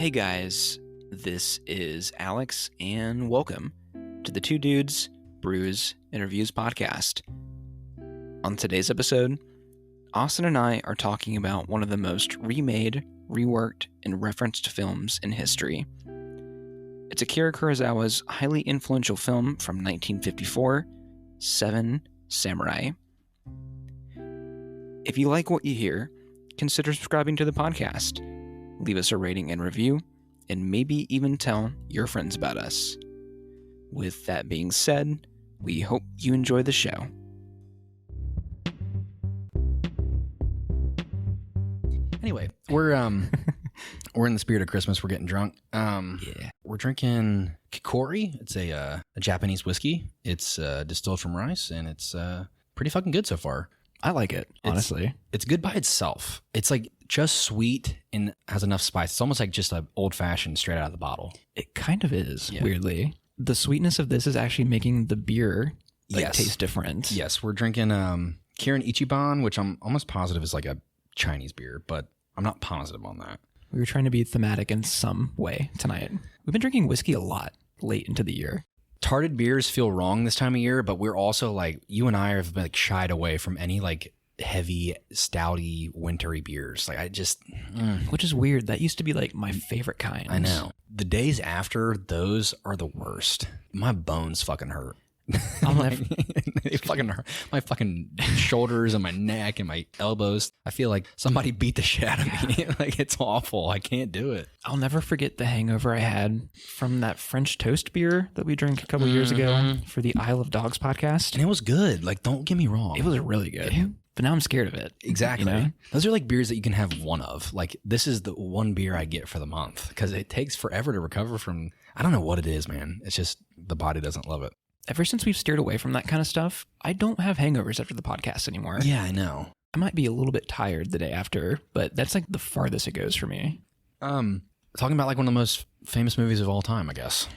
Hey guys, this is Alex, and welcome to the Two Dudes, Brews, and Reviews podcast. On today's episode, Austin and I are talking about one of the most remade, reworked, and referenced films in history. It's Akira Kurosawa's highly influential film from 1954, Seven Samurai. If you like what you hear, consider subscribing to the podcast. Leave us a rating and review, and maybe even tell your friends about us. With that being said, we hope you enjoy the show. Anyway, we're in the spirit of Christmas. We're getting drunk. We're drinking Kikori. It's a Japanese whiskey. It's distilled from rice, and it's pretty fucking good so far. I like it, honestly. It's good by itself. It's like just sweet and has enough spice. It's almost like just an old-fashioned straight out of the bottle. It kind of is, weirdly. The sweetness of this is actually making the beer taste different. Yes, we're drinking Kirin Ichiban, which I'm almost positive is like a Chinese beer, but I'm not positive on that. We were trying to be thematic in some way tonight. We've been drinking whiskey a lot late into the year. Tarted beers feel wrong this time of year, but we're also like, you and I have been like shied away from any like heavy, stouty, wintry beers. Like I just, which is weird. That used to be like my favorite kind. I know. The days after those are the worst. My bones fucking hurt. They fucking hurt. My fucking shoulders and my neck and my elbows. I feel like somebody beat the shit out of me. Like it's awful. I can't do it. I'll never forget the hangover I had from that French toast beer that we drank a couple years ago for the Isle of Dogs podcast. And it was good. Like, don't get me wrong. It was really good. But now I'm scared of it. Exactly. You know? Those are like beers that you can have one of. Like, this is the one beer I get for the month because it takes forever to recover from. I don't know what it is, man. It's just the body doesn't love it. Ever since we've steered away from that kind of stuff, I don't have hangovers after the podcast anymore. Yeah, I know. I might be a little bit tired the day after, but that's like the farthest it goes for me. Talking about like one of the most famous movies of all time, I guess.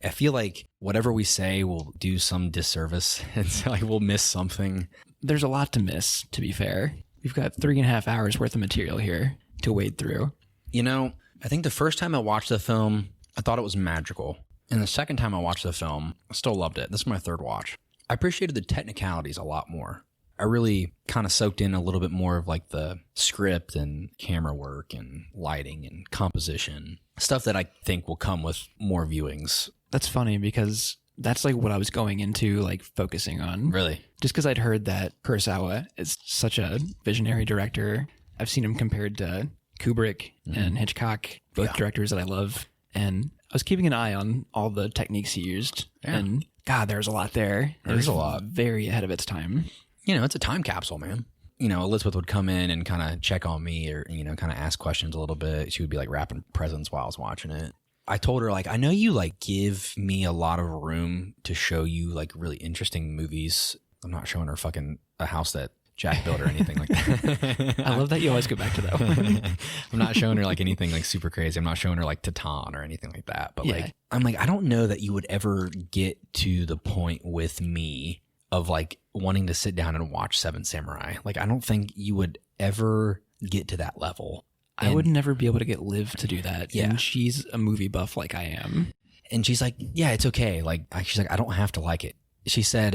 I feel like whatever we say will do some disservice. It's like we'll miss something. There's a lot to miss, to be fair. We've got 3.5 hours worth of material here to wade through. You know, I think the first time I watched the film, I thought it was magical. And the second time I watched the film, I still loved it. This is my third watch. I appreciated the technicalities a lot more. I really kind of soaked in a little bit more of like the script and camera work and lighting and composition. Stuff that I think will come with more viewings. That's funny because that's like what I was going into like focusing on. Really? Just because I'd heard that Kurosawa is such a visionary director. I've seen him compared to Kubrick and Hitchcock, both directors that I love. And I was keeping an eye on all the techniques he used. Yeah. And God, there's a lot there. There's a lot. Very ahead of its time. You know, it's a time capsule, man. You know, Elizabeth would come in and kind of check on me or, you know, kind of ask questions a little bit. She would be like wrapping presents while I was watching it. I told her, like, I know you like give me a lot of room to show you like really interesting movies. I'm not showing her fucking a house that Jack built or anything like that. I love that you always go back to that one. I'm not showing her like anything like super crazy. I'm not showing her like Titan or anything like that. But like, I'm like, I don't know that you would ever get to the point with me of like wanting to sit down and watch Seven Samurai. Like, I don't think you would ever get to that level. I would never be able to get Liv to do that. Yeah. And she's a movie buff like I am. And she's like, yeah, it's okay. Like, she's like, I don't have to like it. She said,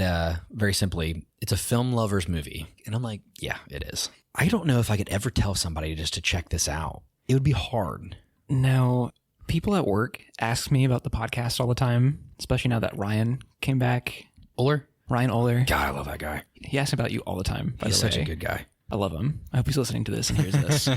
very simply, it's a film lover's movie. And I'm like, yeah, it is. I don't know if I could ever tell somebody just to check this out. It would be hard. Now, people at work ask me about the podcast all the time, especially now that Ryan came back. Ryan Oler. God, I love that guy. He asks about you all the time, by the way. He's such a good guy. I love him. I hope he's listening to this and hears this.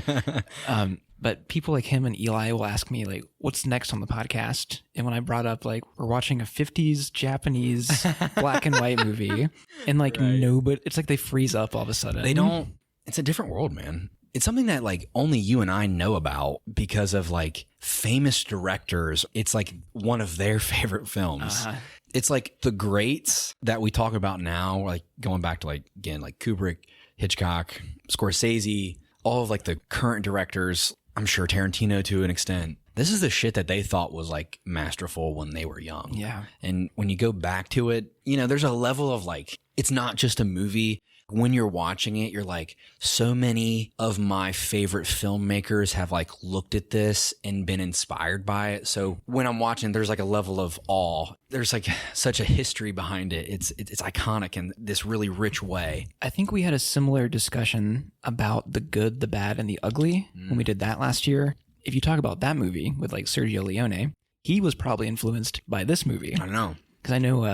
But people like him and Eli will ask me, like, what's next on the podcast? And when I brought up, like, we're watching a 50s Japanese black and white movie, and, like, nobody, it's like they freeze up all of a sudden. They don't, it's a different world, man. It's something that, like, only you and I know about because of, like, famous directors. It's, like, one of their favorite films. It's, like, the greats that we talk about now, like, going back to, like, again, like, Kubrick, Hitchcock, Scorsese, all of, like, the current directors. I'm sure Tarantino to an extent. This is the shit that they thought was like masterful when they were young. Yeah. And when you go back to it, you know, there's a level of like, it's not just a movie. when you're watching it, you're like, so many of my favorite filmmakers have like looked at this and been inspired by it. So when I'm watching, there's like a level of awe. There's like such a history behind it. It's iconic in this really rich way. I think we had a similar discussion about the good, the bad, and the ugly when we did that last year. If you talk about that movie with like Sergio Leone, he was probably influenced by this movie. I don't know. Because I know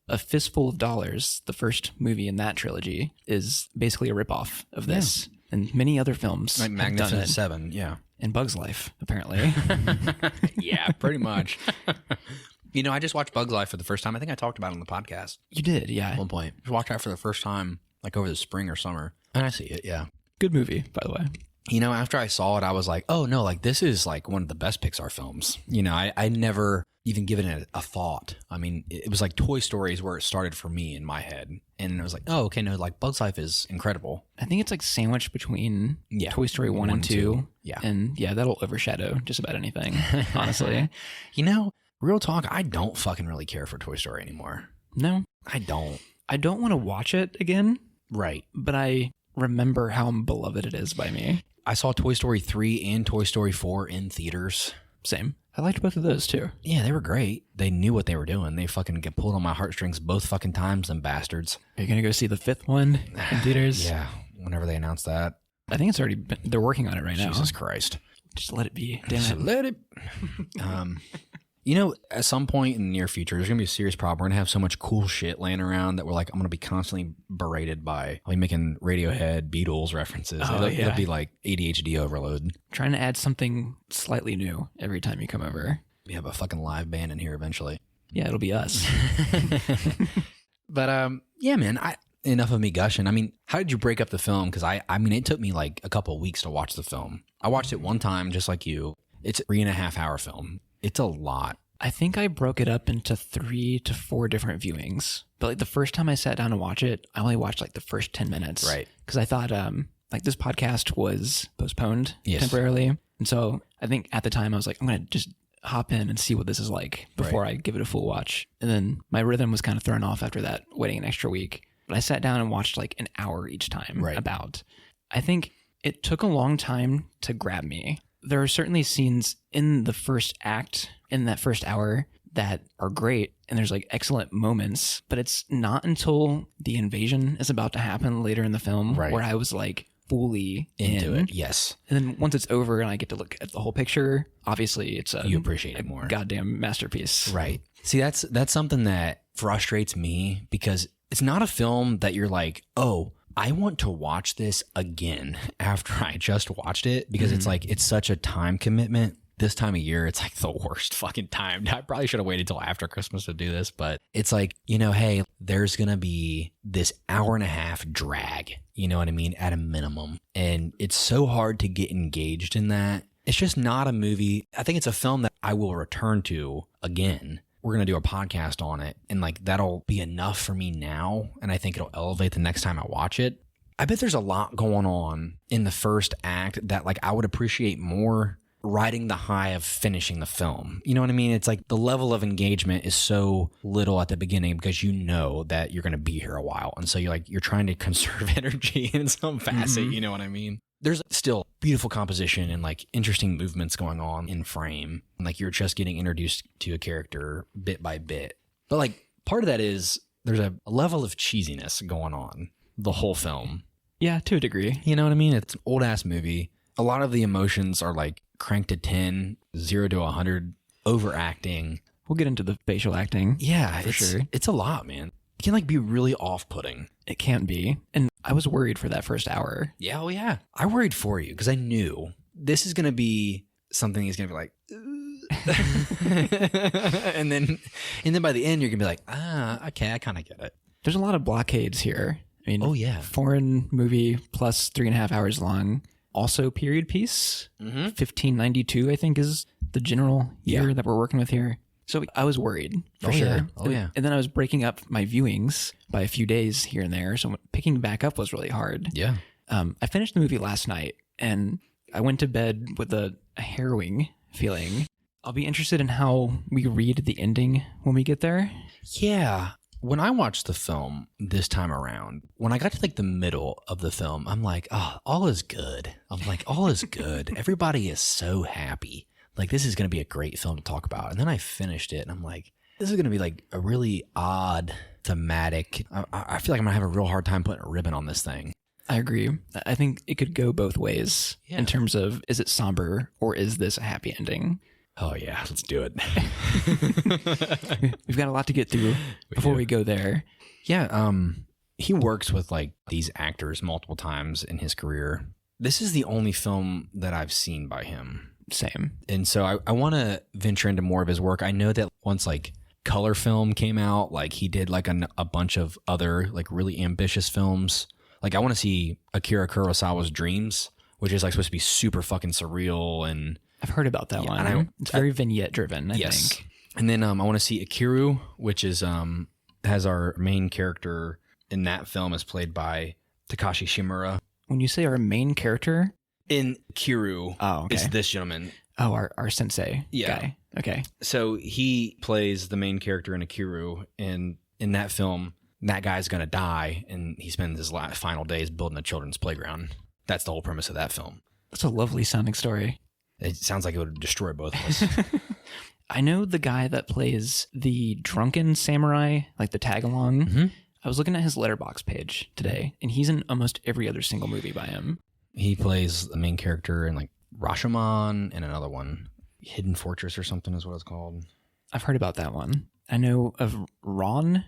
A Fistful of Dollars, the first movie in that trilogy, is basically a ripoff of this. Yeah. And many other films like Magnificent Seven, yeah. And Bug's Life, apparently. Yeah, pretty much. You know, I just watched Bug's Life for the first time. I think I talked about it on the podcast. You did, yeah. At one point. I watched that for the first time, like over the spring or summer. And I see it, yeah. Good movie, by the way. You know, after I saw it, I was like, oh, no, like this is like one of the best Pixar films. You know, I never even given it a thought. I mean, it was like Toy Story is where it started for me in my head. And I was like, oh, okay, no, like Bug's Life is incredible. I think it's like sandwiched between Toy Story 1 and 2. Yeah. And yeah, that'll overshadow just about anything, honestly. You know, real talk, I don't fucking really care for Toy Story anymore. No. I don't. I don't want to watch it again. Right. But I remember how beloved it is by me. I saw Toy Story 3 and Toy Story 4 in theaters. Same. I liked both of those too. Yeah, they were great. They knew what they were doing. They fucking get pulled on my heartstrings both fucking times, them bastards. Are you going to go see the fifth one in theaters? Yeah, whenever they announce that. I think it's already been, they're working on it right now. Jesus Christ. Just let it be. Damn Just it. let it. You know, at some point in the near future, there's going to be a serious problem. We're going to have so much cool shit laying around that we're like, I'm going to be constantly berated by like making Radiohead, Beatles references. It'll be like ADHD overload. Trying to add something slightly new every time you come over. We have a fucking live band in here eventually. Yeah, it'll be us. But yeah, man, enough of me gushing. I mean, how did you break up the film? Because I mean, it took me like a couple of weeks to watch the film. I watched it one time, just like you. It's a 3.5 hour film. It's a lot. I think I broke it up into 3 to 4 different viewings. But like the first time I sat down to watch it, I only watched like the first 10 minutes. Right. Because I thought like this podcast was postponed temporarily. And so I think at the time I was like, I'm going to just hop in and see what this is like before I give it a full watch. And then my rhythm was kind of thrown off after that, waiting an extra week. But I sat down and watched like an hour each time about. I think it took a long time to grab me. There are certainly scenes in the first act, in that first hour, that are great. And there's like excellent moments. But it's not until the invasion is about to happen later in the film where I was like fully into it. Yes. And then once it's over and I get to look at the whole picture, obviously it's you appreciate it more. Goddamn masterpiece. Right. See, that's something that frustrates me because it's not a film that you're like, oh, I want to watch this again after I just watched it because it's like, it's such a time commitment. This time of year, it's like the worst fucking time. I probably should have waited till after Christmas to do this, but it's like, you know, hey, there's going to be this 1.5 hour drag, you know what I mean, at a minimum. And it's so hard to get engaged in that. It's just not a movie. I think it's a film that I will return to again. We're going to do a podcast on it, and like that'll be enough for me now, and I think it'll elevate the next time I watch it. I bet there's a lot going on in the first act that like I would appreciate more riding the high of finishing the film. You know what I mean? It's like the level of engagement is so little at the beginning because you know that you're going to be here a while, and so you're trying to conserve energy in some facet, you know what I mean? There's still beautiful composition and like interesting movements going on in frame. And like you're just getting introduced to a character bit by bit. But like part of that is there's a level of cheesiness going on the whole film. Yeah, to a degree. You know what I mean? It's an old ass movie. A lot of the emotions are like cranked to 10, 0 to 100, overacting. We'll get into the facial acting. Yeah, for sure. It's a lot, man. It can like be really off-putting. It can be. And I was worried for that first hour. Yeah, oh yeah. I worried for you because I knew this is going to be something that's going to be like, and then by the end, you're going to be like, okay, I kind of get it. There's a lot of blockades here. I mean, oh yeah. Foreign movie plus 3.5 hours long. Also period piece. 1592, I think, is the general year that we're working with here. So I was worried for sure. Yeah. Oh yeah. And then I was breaking up my viewings by a few days here and there. So picking back up was really hard. Yeah. I finished the movie last night and I went to bed with a harrowing feeling. I'll be interested in how we read the ending when we get there. Yeah. When I watched the film this time around, when I got to like the middle of the film, I'm like, oh, all is good. I'm like, all is good. Everybody is so happy. Like, this is going to be a great film to talk about. And then I finished it and I'm like, this is going to be like a really odd thematic. I feel like I'm going to have a real hard time putting a ribbon on this thing. I agree. I think it could go both ways in terms of, is it somber or is this a happy ending? Oh, yeah. Let's do it. We've got a lot to get through before we go there. Yeah. He works with like these actors multiple times in his career. This is the only film that I've seen by him. Same. And so I want to venture into more of his work. I know that once like color film came out, like he did like a bunch of other like really ambitious films. Like I want to see Akira Kurosawa's Dreams, which is like supposed to be super fucking surreal, and I've heard about that one. It's very vignette driven, I think. And then I want to see Akiru, which is has our main character in that film is played by Takashi Shimura. When you say our main character in Akiru, is this gentleman. Oh, our sensei guy. Okay. So he plays the main character in Akiru, and in that film, that guy's going to die, and he spends his final days building a children's playground. That's the whole premise of that film. That's a lovely sounding story. It sounds like it would destroy both of us. I know the guy that plays the drunken samurai, like the tag-along. Mm-hmm. I was looking at his Letterboxd page today, and he's in almost every other single movie by him. He plays the main character in like Rashomon and another one. Hidden Fortress or something is what it's called. I've heard about that one. I know of Ron,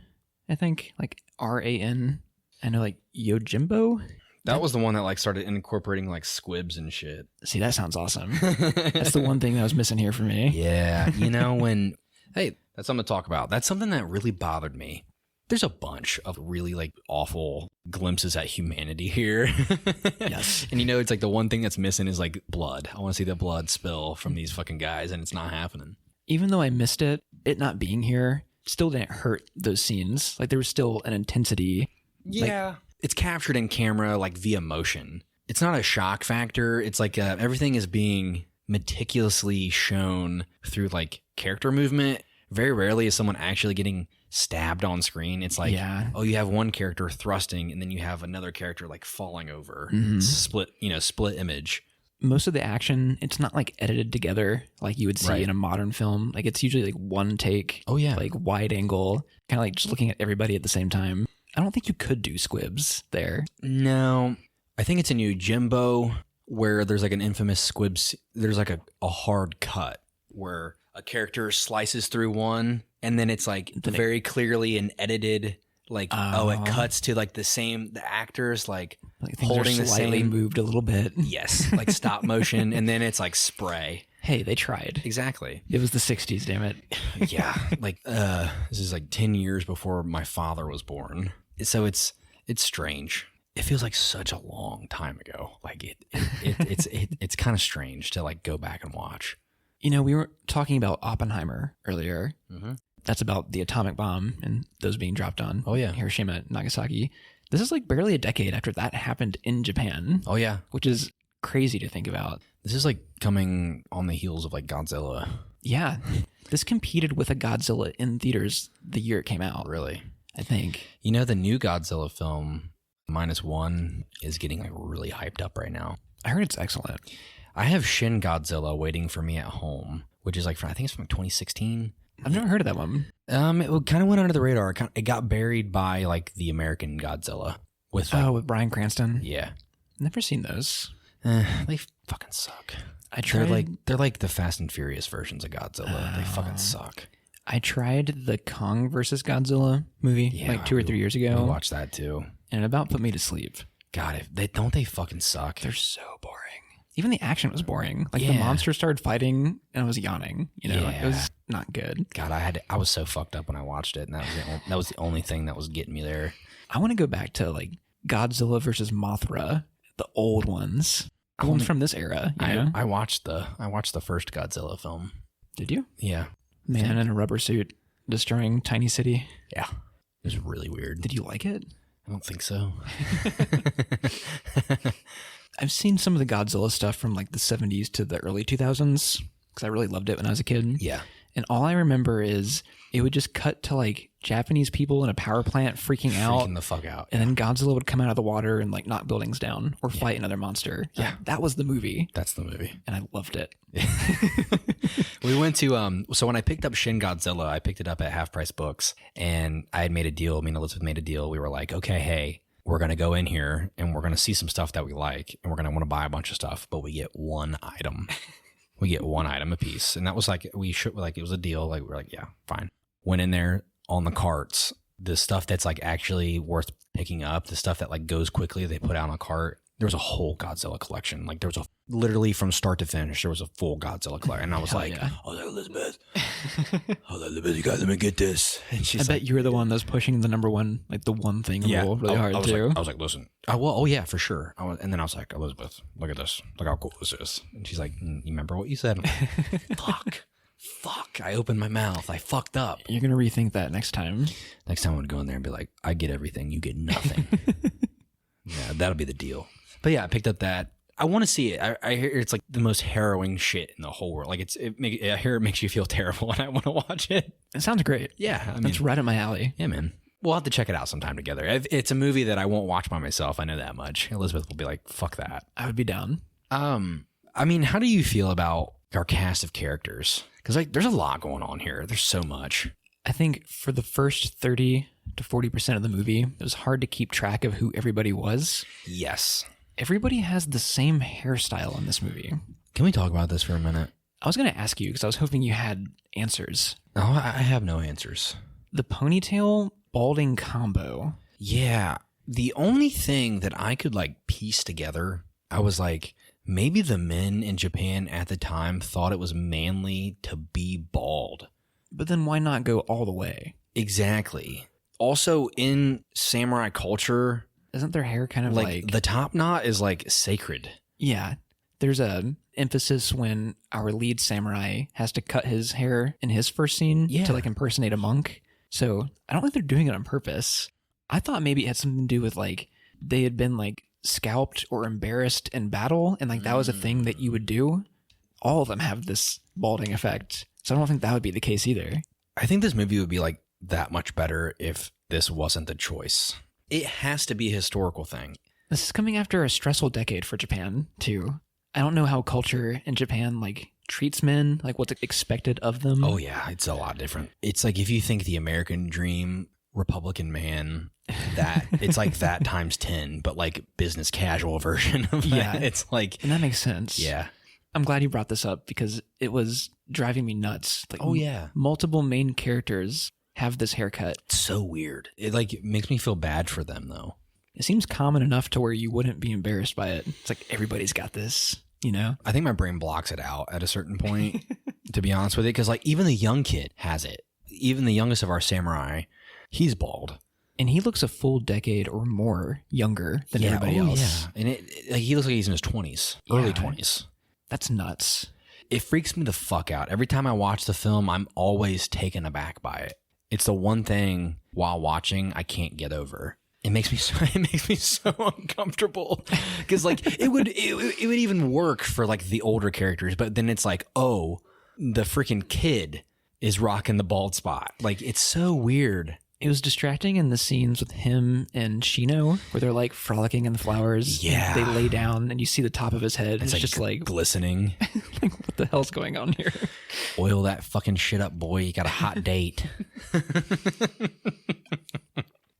I think, like R-A-N. I know like Yojimbo. That was the one that like started incorporating like squibs and shit. See, that sounds awesome. That's the one thing that was missing here for me. Yeah. You know, hey, that's something to talk about. That's something that really bothered me. There's a bunch of really like awful glimpses at humanity here. Yes. And you know, it's like the one thing that's missing is like blood. I want to see the blood spill from these fucking guys, and it's not happening. Even though I missed it not being here still didn't hurt those scenes. Like there was still an intensity. Yeah. Like, it's captured in camera like via motion. It's not a shock factor. It's like everything is being meticulously shown through like character movement. Very rarely is someone actually getting stabbed on screen. It's like, oh, you have one character thrusting and then you have another character like falling over. Mm-hmm. Split image. Most of the action, it's not like edited together like you would see in a modern film. Like it's usually like one take. Oh yeah. Like wide angle, kind of like just looking at everybody at the same time. I don't think you could do squibs there. No. I think it's in Yojimbo where there's like an infamous squibs. There's like a hard cut where a character slices through one and then it's like very clearly an edited like it cuts to like the actors like holding the slightly same moved a little bit. Yes, like stop motion, and then it's like spray. Hey, they tried. Exactly. It was the 60s, damn it. Yeah, like this is like 10 years before my father was born. So it's strange. It feels like such a long time ago. Like it's kind of strange to like go back and watch. You know, we were talking about Oppenheimer earlier. Mm-hmm. That's about the atomic bomb and those being dropped on Hiroshima and Nagasaki. This is like barely a decade after that happened in Japan. Oh, yeah. Which is crazy to think about. This is like coming on the heels of like Godzilla. Yeah. This competed with a Godzilla in theaters the year it came out. Really? I think. You know, the new Godzilla film, -1, is getting like really hyped up right now. I heard it's excellent. I have Shin Godzilla waiting for me at home, which is like I think it's from 2016. I've never heard of that one. It kind of went under the radar. It got buried by like the American Godzilla with with Bryan Cranston. Yeah, never seen those. They fucking suck. I tried. They're like the Fast and Furious versions of Godzilla. They fucking suck. I tried the Kong versus Godzilla movie like 2 or 3 years ago. We watched that too, and it about put me to sleep. God, they fucking suck. They're so boring. Even the action was boring. Like the monsters started fighting and I was yawning. You know, it was not good. God, I was so fucked up when I watched it, and that was the only thing that was getting me there. I want to go back to like Godzilla versus Mothra, the old ones, the ones from this era. You know? I watched the first Godzilla film. Did you? Yeah. Man in a rubber suit destroying Tiny City. Yeah, it was really weird. Did you like it? I don't think so. I've seen some of the Godzilla stuff from like the 70s to the early 2000s because I really loved it when I was a kid. Yeah. And all I remember is it would just cut to like Japanese people in a power plant freaking out. Freaking the fuck out. And then Godzilla would come out of the water and like knock buildings down or fight another monster. Yeah. That was the movie. That's the movie. And I loved it. We went to, so when I picked up Shin Godzilla, I picked it up at Half Price Books, and I had made a deal. Me and Elizabeth made a deal. We were like, okay, hey, we're going to go in here and we're going to see some stuff that we like, and we're going to want to buy a bunch of stuff, but we get one item. We get one item a piece. And that was like, it was a deal. Like, we were like, yeah, fine. Went in there on the carts, the stuff that's like actually worth picking up, the stuff that like goes quickly, they put out on a cart. There was a whole Godzilla collection. Like there was literally from start to finish, there was a full Godzilla collection. And I was like, Elizabeth, you guys, let me get this. And she's I bet you were the one that's pushing the number one, like the one thing in the world really hard too. I was like, listen, oh yeah, for sure. And then I was like, Elizabeth, look at this. Look how cool this is. And she's like, you remember what you said? Fuck. I opened my mouth. I fucked up. You're going to rethink that next time. Next time I would go in there and be like, I get everything. You get nothing. Yeah, that'll be the deal. But yeah, I picked up that. I want to see it. I hear it's like the most harrowing shit in the whole world. Like I hear it makes you feel terrible, and I want to watch it. It sounds great. Yeah, that's right up my alley. Yeah, man. We'll have to check it out sometime together. It's a movie that I won't watch by myself. I know that much. Elizabeth will be like, "Fuck that." I would be down. I mean, how do you feel about our cast of characters? Because like, there's a lot going on here. There's so much. I think for the first 30 to 40% of the movie, it was hard to keep track of who everybody was. Yes. Everybody has the same hairstyle in this movie. Can we talk about this for a minute? I was going to ask you because I was hoping you had answers. No, I have no answers. The ponytail balding combo. Yeah. The only thing that I could like piece together, I was like, maybe the men in Japan at the time thought it was manly to be bald. But then why not go all the way? Exactly. Also, in samurai culture, isn't their hair kind of like the top knot is like sacred? Yeah. There's a emphasis when our lead samurai has to cut his hair in his first scene to like impersonate a monk. So I don't think they're doing it on purpose. I thought maybe it had something to do with like they had been like scalped or embarrassed in battle, and like that was a thing that you would do. All of them have this balding effect. So I don't think that would be the case either. I think this movie would be like that much better if this wasn't the choice. It has to be a historical thing. This is coming after a stressful decade for Japan, too. I don't know how culture in Japan, like, treats men, like what's expected of them. Oh, yeah. It's a lot different. It's like if you think the American dream, Republican man, that it's like that times 10, but like business casual version of that. Yeah. It's like... And that makes sense. Yeah. I'm glad you brought this up because it was driving me nuts. Like, oh, yeah. Multiple main characters have this haircut. It's so weird. It like makes me feel bad for them though. It seems common enough to where you wouldn't be embarrassed by it. It's like everybody's got this, you know? I think my brain blocks it out at a certain point, to be honest with you, because like even the young kid has it. Even the youngest of our samurai, he's bald. And he looks a full decade or more younger than everybody else. Yeah. And like, he looks like he's in his 20s, early 20s. That's nuts. It freaks me the fuck out. Every time I watch the film, I'm always taken aback by it. It's the one thing while watching I can't get over. It makes me so uncomfortable because like it would even work for like the older characters, but then it's like, oh, the freaking kid is rocking the bald spot. Like it's so weird. It was distracting in the scenes with him and Shino where they're like frolicking in the flowers. Yeah. They lay down and you see the top of his head. It's just like glistening. Like, what the hell's going on here? Oil that fucking shit up, boy. You got a hot date.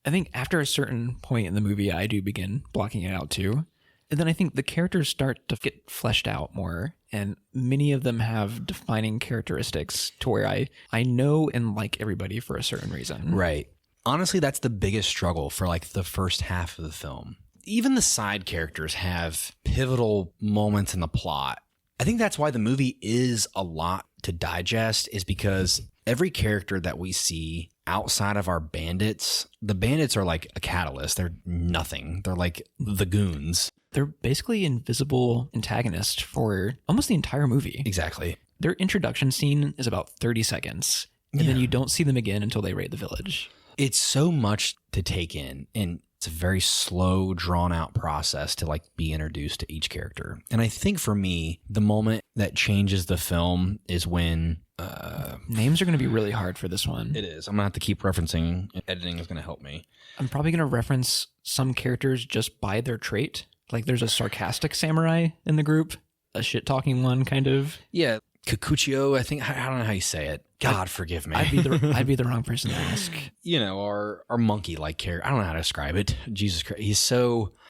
I think after a certain point in the movie, I do begin blocking it out too. And then I think the characters start to get fleshed out more. And many of them have defining characteristics to where I know and like everybody for a certain reason. Right. Honestly, that's the biggest struggle for like the first half of the film. Even the side characters have pivotal moments in the plot. I think that's why the movie is a lot to digest, is because every character that we see outside of our bandits, the bandits are like a catalyst. They're nothing. They're like the goons. They're basically invisible antagonists for almost the entire movie. Exactly. Their introduction scene is about 30 seconds, and then you don't see them again until they raid the village. It's so much to take in, and It's a very slow, drawn out process to like be introduced to each character. And I think for me, the moment that changes the film is when names are going to be really hard for this one. It is. I'm going to have to keep referencing. Editing is going to help me. I'm probably going to reference some characters just by their trait. Like there's a sarcastic samurai in the group, a shit-talking one kind of. Yeah. Kikuchio, I think. I don't know how you say it. God, forgive me. I'd be the wrong person to ask. You know, our monkey-like character. I don't know how to describe it. Jesus Christ.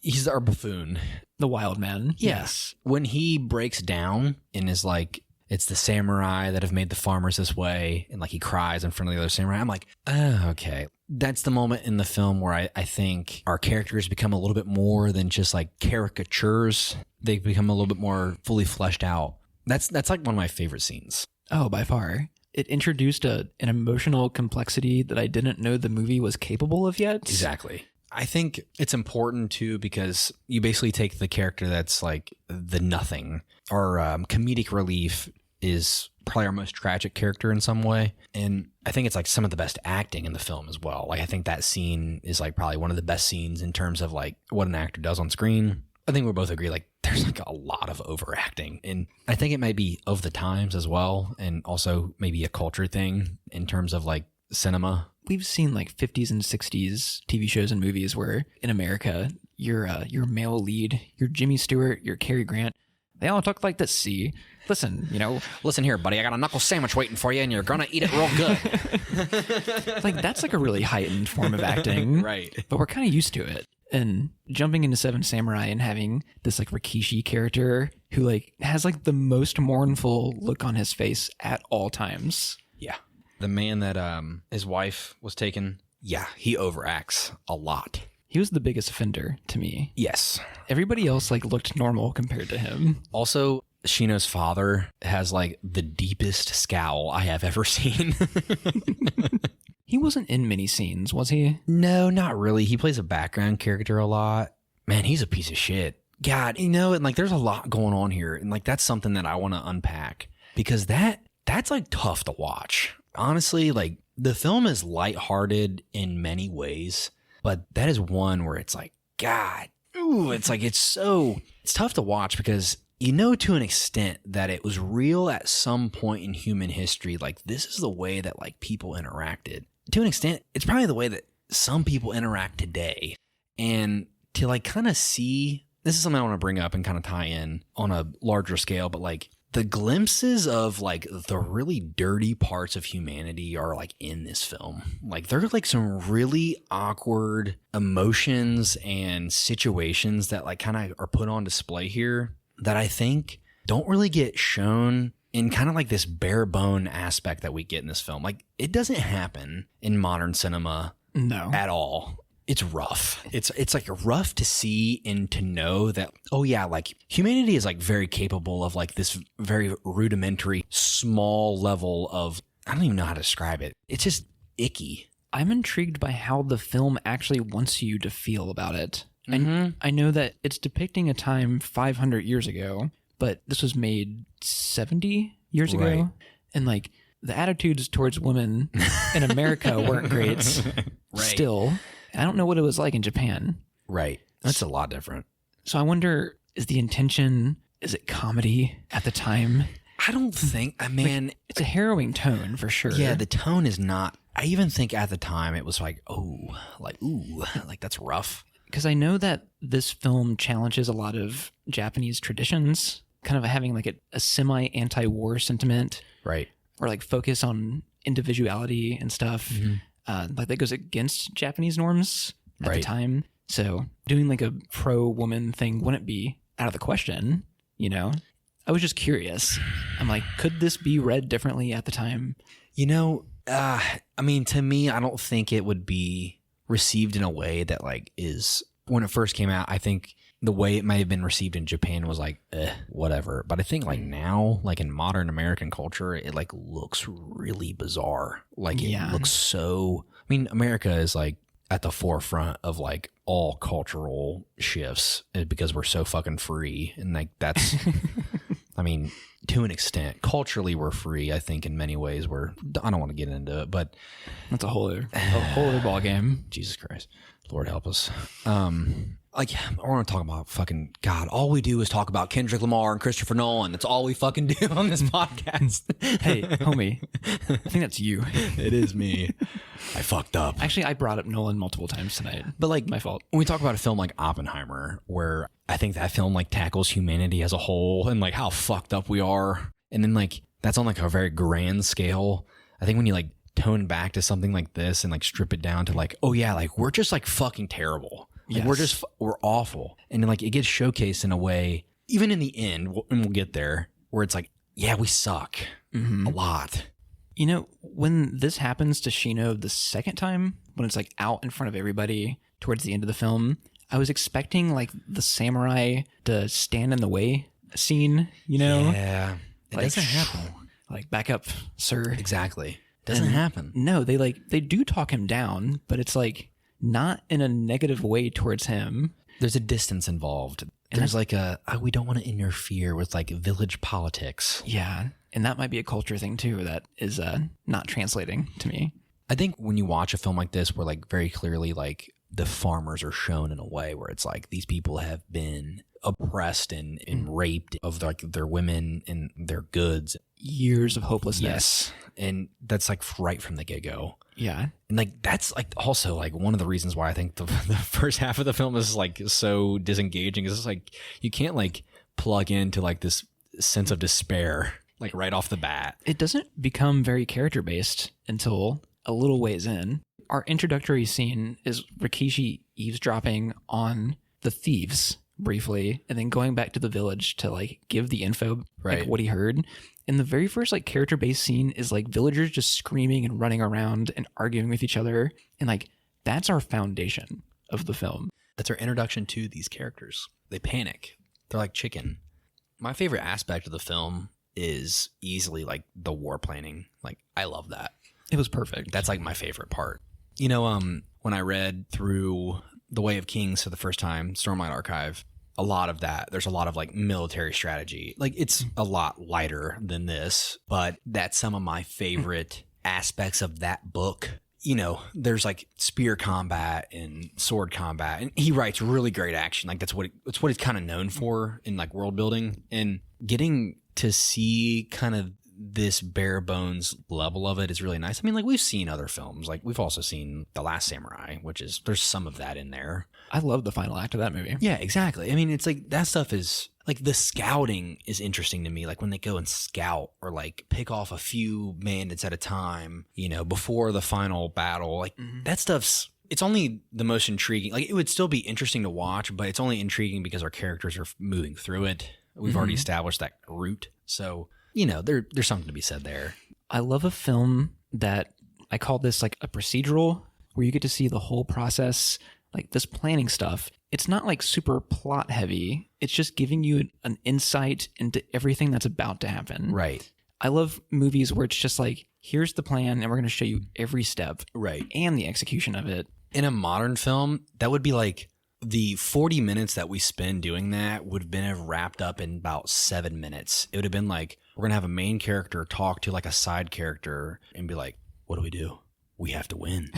He's our buffoon. The wild man. Yeah. Yes. When he breaks down and is like, it's the samurai that have made the farmers this way, and like he cries in front of the other samurai, I'm like, oh, okay. That's the moment in the film where I think our characters become a little bit more than just like caricatures. They become a little bit more fully fleshed out. That's like one of my favorite scenes. Oh, by far. It introduced an emotional complexity that I didn't know the movie was capable of yet. Exactly. I think it's important too because you basically take the character that's like the nothing. Our comedic relief is probably our most tragic character in some way. And I think it's like some of the best acting in the film as well. Like I think that scene is like probably one of the best scenes in terms of like what an actor does on screen. I think we both agree like there's like a lot of overacting. And I think it might be of the times as well. And also maybe a culture thing in terms of like cinema. We've seen like 50s and 60s TV shows and movies where in America, your male lead, your Jimmy Stewart, your Cary Grant, they all talk like this. See, listen, listen here, buddy. I got a knuckle sandwich waiting for you, and you're gonna eat it real good. Like that's like a really heightened form of acting, right? But we're kind of used to it. And jumping into Seven Samurai and having this like Rikishi character who like has like the most mournful look on his face at all times. Yeah, the man that his wife was taken. Yeah, he overacts a lot. He was the biggest offender to me. Yes. Everybody else like looked normal compared to him. Also, Shino's father has like the deepest scowl I have ever seen. He wasn't in many scenes, was he? No, not really. He plays a background character a lot. Man, he's a piece of shit. God, and like there's a lot going on here. And like that's something that I want to unpack because that's like tough to watch. Honestly, like the film is lighthearted in many ways. But that is one where it's like, God, it's like, it's tough to watch because to an extent that it was real at some point in human history. Like this is the way that like people interacted. To an extent, it's probably the way that some people interact today. And to like kind of see, this is something I want to bring up and kind of tie in on a larger scale, but like the glimpses of like the really dirty parts of humanity are like in this film. Like there are like some really awkward emotions and situations that like kind of are put on display here that I think don't really get shown in kind of like this bare bone aspect that we get in this film. Like it doesn't happen in modern cinema at all. It's rough. It's like rough to see and to know that, oh yeah, like humanity is like very capable of like this very rudimentary, small level of, I don't even know how to describe it. It's just icky. I'm intrigued by how the film actually wants you to feel about it. Mm-hmm. I know that it's depicting a time 500 years ago, but this was made 70 years ago. Right. And like the attitudes towards women in America weren't great. Right. Still. I don't know what it was like in Japan. Right. That's a lot different. So I wonder, is it comedy at the time? I don't think, man. Like, it's a harrowing tone for sure. Yeah, the tone is not. I even think at the time it was like, ooh, like that's rough. Because I know that this film challenges a lot of Japanese traditions, kind of having like a semi-anti-war sentiment. Right. Or like focus on individuality and stuff. Mm-hmm. Like that goes against Japanese norms at the time. So doing like a pro-woman thing wouldn't be out of the question, I was just curious. I'm like, could this be read differently at the time? I mean, to me, I don't think it would be received in a way that like is, when it first came out, I think the way it might have been received in Japan was like, whatever. But I think like now, like in modern American culture, it like looks really bizarre. Like it looks so, I mean, America is like at the forefront of like all cultural shifts because we're so fucking free. And like that's, I mean, to an extent, culturally we're free. I think in many ways I don't want to get into it, but that's a whole other ball game. Jesus Christ. Lord help us. Like, I want to talk about fucking God. All we do is talk about Kendrick Lamar and Christopher Nolan. That's all we fucking do on this podcast. Hey, homie, I think that's you. It is me. I fucked up. Actually, I brought up Nolan multiple times tonight. But like, my fault. When we talk about a film like Oppenheimer, where I think that film like tackles humanity as a whole and like how fucked up we are, and then like that's on like a very grand scale. I think when you like tone back to something like this and like strip it down to like, oh yeah, like we're just like fucking terrible. Like we're awful. And then like it gets showcased in a way, even in the end, and we'll get there, where it's like, yeah, we suck a lot. You know, when this happens to Shino the second time, when it's like out in front of everybody towards the end of the film, I was expecting like the samurai to stand in the way scene, you know? Yeah. It like, doesn't happen. Like, back up, sir. Exactly. Doesn't happen. No, they do talk him down, but it's like not in a negative way towards him. There's a distance involved. And there's like we don't want to interfere with like village politics. Yeah. And that might be a culture thing too that is not translating to me. I think when you watch a film like this where like very clearly like the farmers are shown in a way where it's like these people have been oppressed and raped of like their women and their goods. Years of hopelessness. Yes. And that's like right from the get-go. Yeah. And like that's like also like one of the reasons why I think the first half of the film is like so disengaging is it's like you can't like plug into like this sense of despair like right off the bat. It doesn't become very character based until a little ways in. Our introductory scene is Rikishi eavesdropping on the thieves briefly and then going back to the village to like give the info, like what he heard. And the very first like character based scene is like villagers just screaming and running around and arguing with each other. And like, that's our foundation of the film. That's our introduction to these characters. They panic. They're like chicken. My favorite aspect of the film is easily like the war planning. Like, I love that. It was perfect. That's like my favorite part. You know, when I read through The Way of Kings for the first time, Stormlight Archive, a lot of that, there's a lot of like military strategy. Like it's a lot lighter than this, but that's some of my favorite aspects of that book. You know, there's like spear combat and sword combat, and he writes really great action. Like that's what he's kind of known for in like world building, and getting to see kind of this bare bones level of it is really nice. I mean, like we've seen other films, like we've also seen The Last Samurai, which is there's some of that in there. I love the final act of that movie. Yeah, exactly. I mean, it's like that stuff is like the scouting is interesting to me. Like when they go and scout or like pick off a few bandits at a time, you know, before the final battle, like that stuff's, it's only the most intriguing. Like it would still be interesting to watch, but it's only intriguing because our characters are moving through it. We've already established that route. So, you know, there's something to be said there. I love a film that I call this like a procedural where you get to see the whole process, like this planning stuff. It's not like super plot heavy. It's just giving you an insight into everything that's about to happen. Right. I love movies where it's just like, here's the plan and we're going to show you every step. Right. And the execution of it. In a modern film, that would be like the 40 minutes that we spend doing that would have been wrapped up in about 7 minutes. It would have been like, we're going to have a main character talk to like a side character and be like, what do? We have to win.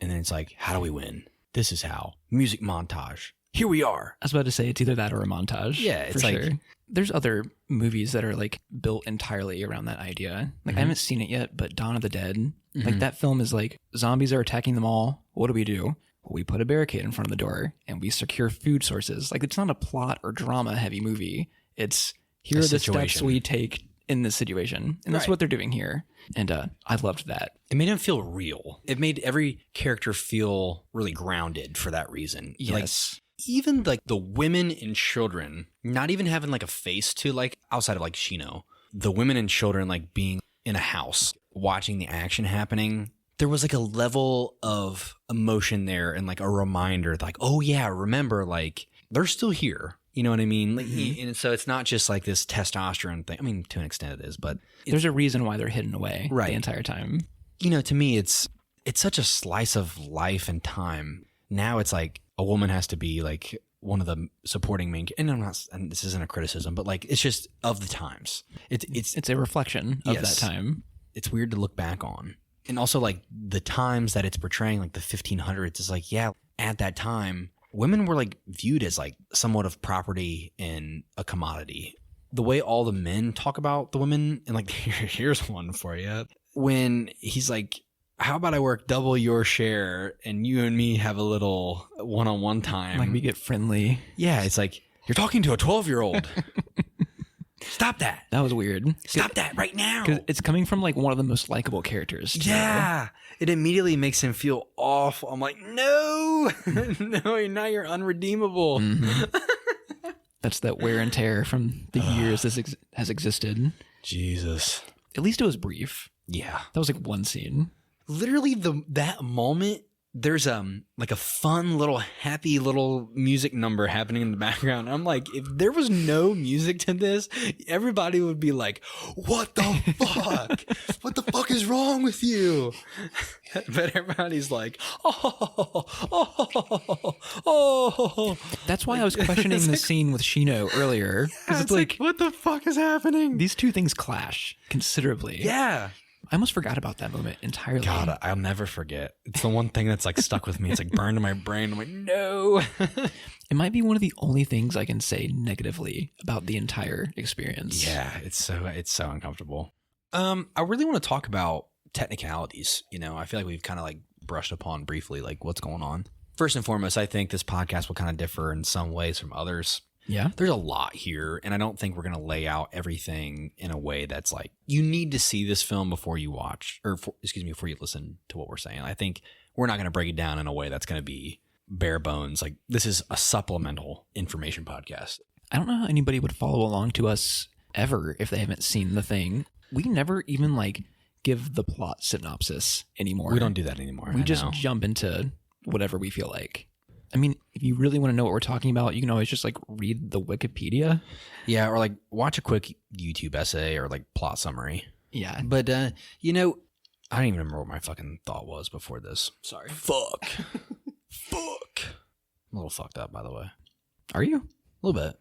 And then it's like, how do we win? This is how. Music montage. Here we are. I was about to say it's either that or a montage. Yeah, it's for like, sure. There's other movies that are like built entirely around that idea. Like I haven't seen it yet, but Dawn of the Dead, like that film is like zombies are attacking them all. What do? Well, we put a barricade in front of the door and we secure food sources. Like it's not a plot or drama heavy movie. It's here are the steps we take in this situation. And that's what they're doing here. And I loved that. It made him feel real. It made every character feel really grounded for that reason. Yes. Like, even like the women and children, not even having like a face to like outside of like Shino, the women and children like being in a house, watching the action happening. There was like a level of emotion there and like a reminder like, oh yeah, remember like they're still here. You know what I mean? Like, and so it's not just like this testosterone thing. I mean, to an extent it is, but there's a reason why they're hidden away the entire time. You know, to me, it's such a slice of life and time. Now it's like a woman has to be like one of the supporting main, and and this isn't a criticism, but like, it's just of the times. It's a reflection of that time. It's weird to look back on. And also like the times that it's portraying, like the 1500s, is like, yeah, at that time, women were like viewed as like somewhat of property and a commodity. The way all the men talk about the women, and like, here's one for you. When he's like, how about I work double your share and you and me have a little one-on-one time? Like we get friendly. Yeah, it's like, you're talking to a 12-year-old. Stop that. That was weird. Stop that right now. Because it's coming from like one of the most likable characters. Too. Yeah. It immediately makes him feel awful. I'm like, no, no, now you're unredeemable. Mm-hmm. That's that wear and tear from the years this has existed. Jesus. At least it was brief. Yeah. That was like one scene. Literally that moment, there's like a fun little happy little music number happening in the background. I'm like, if there was no music to this, everybody would be like, what the fuck? What the fuck is wrong with you? But everybody's like, oh. That's why I was questioning the scene with Shino earlier. Because it's like, what the fuck is happening? These two things clash considerably. Yeah. I almost forgot about that moment entirely. God, I'll never forget. It's the one thing that's like stuck with me. It's like burned in my brain. I'm like, no. It might be one of the only things I can say negatively about the entire experience. Yeah, it's so uncomfortable. I really want to talk about technicalities. You know, I feel like we've kind of like brushed upon briefly like what's going on. First and foremost, I think this podcast will kind of differ in some ways from others. Yeah. There's a lot here, and I don't think we're going to lay out everything in a way that's like, you need to see this film before you watch, before you listen to what we're saying. I think we're not going to break it down in a way that's going to be bare bones. Like, this is a supplemental information podcast. I don't know how anybody would follow along to us ever if they haven't seen the thing. We never even like give the plot synopsis anymore. We don't do that anymore. We just jump into whatever we feel like. I mean, if you really want to know what we're talking about, you can always just like read the Wikipedia. Yeah, or like watch a quick YouTube essay or like plot summary. Yeah. But, you know, I don't even remember what my fucking thought was before this. Sorry. Fuck. Fuck. I'm a little fucked up, by the way. Are you? A little bit.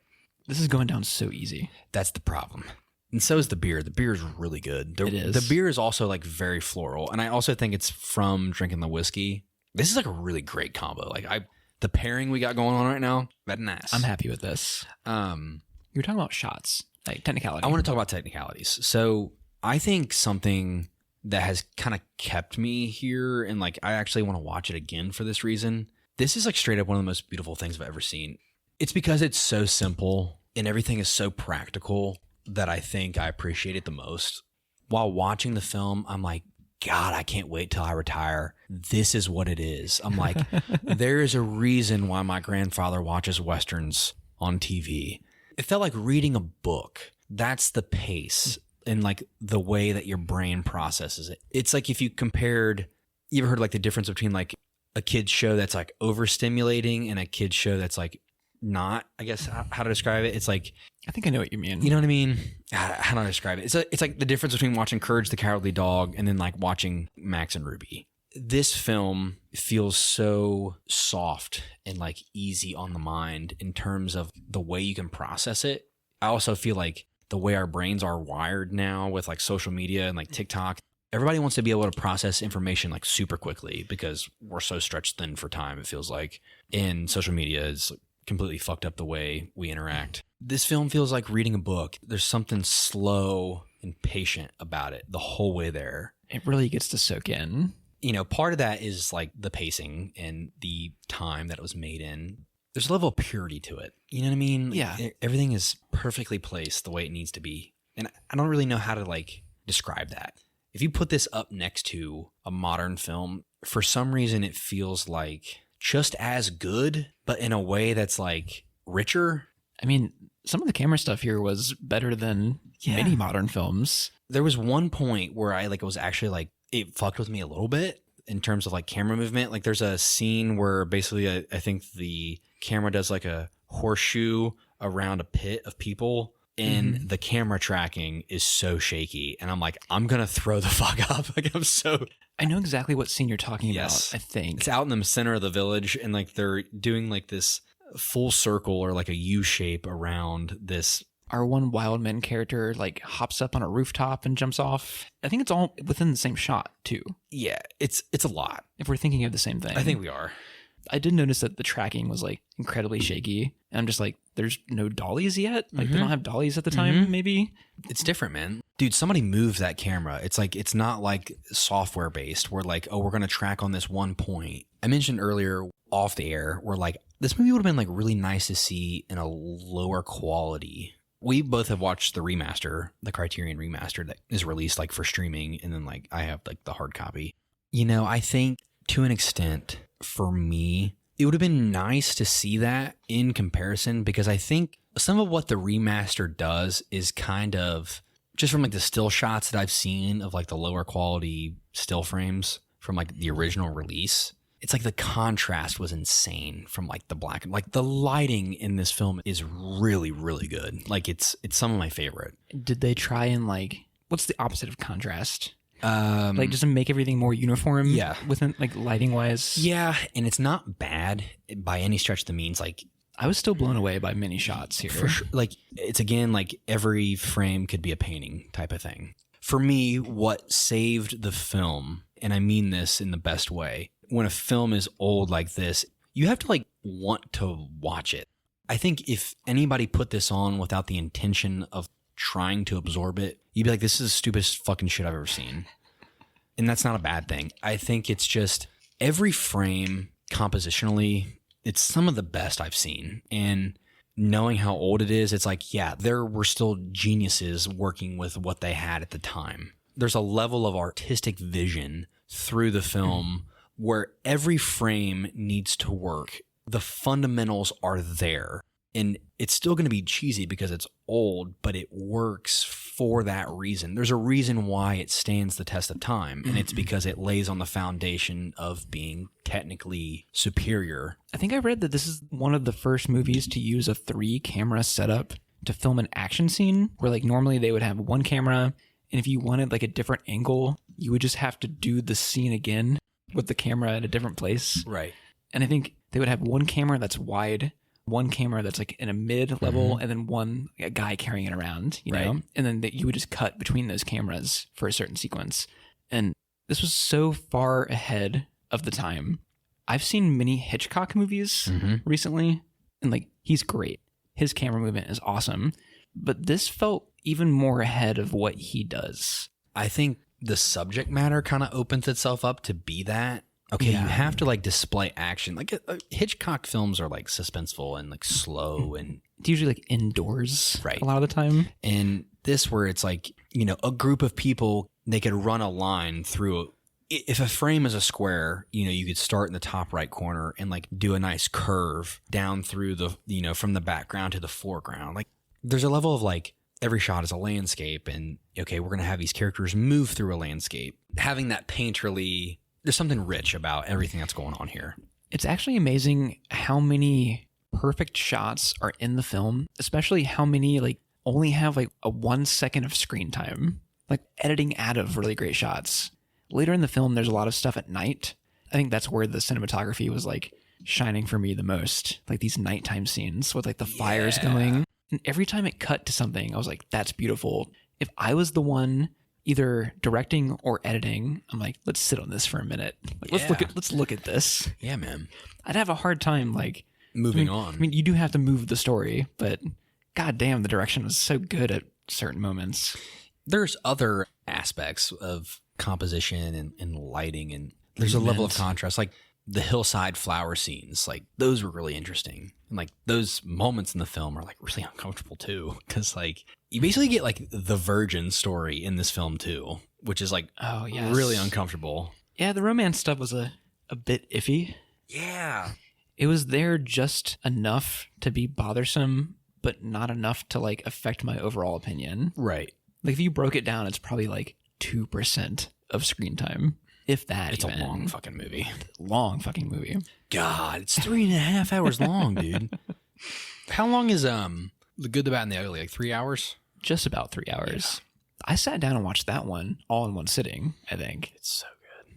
This is going down so easy. That's the problem. And so is the beer. The beer is really good. It is. The beer is also like very floral. And I also think it's from drinking the whiskey. This is like a really great combo. Like the pairing we got going on right now, that's nice. I'm happy with this. You're talking about shots, like technicality. I want to talk about technicalities. So I think something that has kind of kept me here, and like I actually want to watch it again for this reason. This is like straight up one of the most beautiful things I've ever seen. It's because it's so simple and everything is so practical that I think I appreciate it the most. While watching the film, I'm like, God, I can't wait till I retire. This is what it is. I'm like, there is a reason why my grandfather watches Westerns on TV. It felt like reading a book. That's the pace and like the way that your brain processes it. It's like if you compared, you ever heard like the difference between like a kid's show that's like overstimulating and a kid's show that's like not, I guess, how to describe it. It's like, I think I know what you mean. You know what I mean? How do I describe it? It's like the difference between watching Courage the Cowardly Dog and then like watching Max and Ruby. This film feels so soft and like easy on the mind in terms of the way you can process it. I also feel like the way our brains are wired now with like social media and like TikTok, everybody wants to be able to process information like super quickly because we're so stretched thin for time, it feels like. And social media is completely fucked up the way we interact. This film feels like reading a book. There's something slow and patient about it the whole way there. It really gets to soak in. You know, part of that is like the pacing and the time that it was made in. There's a level of purity to it. You know what I mean? Yeah. Everything is perfectly placed the way it needs to be. And I don't really know how to like describe that. If you put this up next to a modern film, for some reason it feels like just as good, but in a way that's like richer. I mean, some of the camera stuff here was better than many modern films. There was one point where I like was actually like, it fucked with me a little bit in terms of like camera movement. Like there's a scene where basically I think the camera does like a horseshoe around a pit of people and the camera tracking is so shaky. And I'm like, I'm going to throw the fuck up. Like I know exactly what scene you're talking about, I think. It's out in the center of the village and like they're doing like this full circle or like a U shape around this our one wild man character like hops up on a rooftop and jumps off. I think it's all within the same shot too. Yeah, it's a lot. If we're thinking of the same thing. I think we are. I did notice that the tracking was like incredibly shaky. And I'm just like, there's no dollies yet? Like they don't have dollies at the time, maybe? It's different, man. Dude, somebody moved that camera. It's not like software based. We're like, oh, we're going to track on this one point. I mentioned earlier off the air, we're like, this movie would have been like really nice to see in a lower quality. We both have watched the remaster, the Criterion remaster that is released like for streaming. And then like I have like the hard copy. You know, I think to an extent for me, it would have been nice to see that in comparison, because I think some of what the remaster does is kind of just from like the still shots that I've seen of like the lower quality still frames from like the original release. It's like the contrast was insane from like the black and like the lighting in this film is really, really good. Like it's some of my favorite. Did they try and like, what's the opposite of contrast? Like just to make everything more uniform, yeah, within like lighting wise. Yeah, and it's not bad by any stretch of the means. Like I was still blown away by many shots here. For sure, like it's again like every frame could be a painting type of thing. For me, what saved the film, and I mean this in the best way, when a film is old like this, you have to like want to watch it. I think if anybody put this on without the intention of trying to absorb it, you'd be like, this is the stupidest fucking shit I've ever seen. And that's not a bad thing. I think it's just every frame compositionally, it's some of the best I've seen. And knowing how old it is, it's like, yeah, there were still geniuses working with what they had at the time. There's a level of artistic vision through the film where every frame needs to work. The fundamentals are there. And it's still going to be cheesy because it's old, but it works for that reason. There's a reason why it stands the test of time, and it's because it lays on the foundation of being technically superior. I think I read that this is one of the first movies to use a 3-camera setup to film an action scene, where like normally they would have one camera, and if you wanted like a different angle, you would just have to do the scene again with the camera at a different place. Right. And I think they would have one camera that's wide, one camera that's like in a mid level, and then a guy carrying it around, you know, and then you would just cut between those cameras for a certain sequence. And this was so far ahead of the time. I've seen many Hitchcock movies recently, and like he's great. His camera movement is awesome, but this felt even more ahead of what he does. I think the subject matter kind of opens itself up to be that. Okay, you have to like display action. Like Hitchcock films are like suspenseful and like slow, and it's usually like indoors, right? A lot of the time. And this, where it's like, you know, a group of people, they could run a line through. If a frame is a square, you know, you could start in the top right corner and like do a nice curve down through the, you know, from the background to the foreground. Like there's a level of like every shot is a landscape, and okay, we're gonna have these characters move through a landscape. Having that painterly. There's something rich about everything that's going on here. It's actually amazing how many perfect shots are in the film, especially how many like only have like a 1 second of screen time, like editing out of really great shots. Later in the film, there's a lot of stuff at night. I think that's where the cinematography was like shining for me the most, like these nighttime scenes with like the fires going. And every time it cut to something, I was like, that's beautiful. If I was the one either directing or editing, I'm like, let's sit on this for a minute. Like, let's look at this. Yeah, man. I'd have a hard time like moving on. I mean, you do have to move the story, but goddamn, the direction was so good at certain moments. There's other aspects of composition and lighting, and there's a level of contrast, like the hillside flower scenes. Like those were really interesting, and like those moments in the film are like really uncomfortable too, because like you basically get like the virgin story in this film too, which is like really uncomfortable. Yeah, the romance stuff was a bit iffy. Yeah. It was there just enough to be bothersome, but not enough to like affect my overall opinion. Right. Like if you broke it down, it's probably like 2% of screen time. If that. It's even. A long fucking movie. Long fucking movie. God, it's 3.5 hours long, dude. How long is The Good, the Bad, and the Ugly? Like 3 hours? Just about 3 hours. Yeah. I sat down and watched that one all in one sitting, I think. It's so good.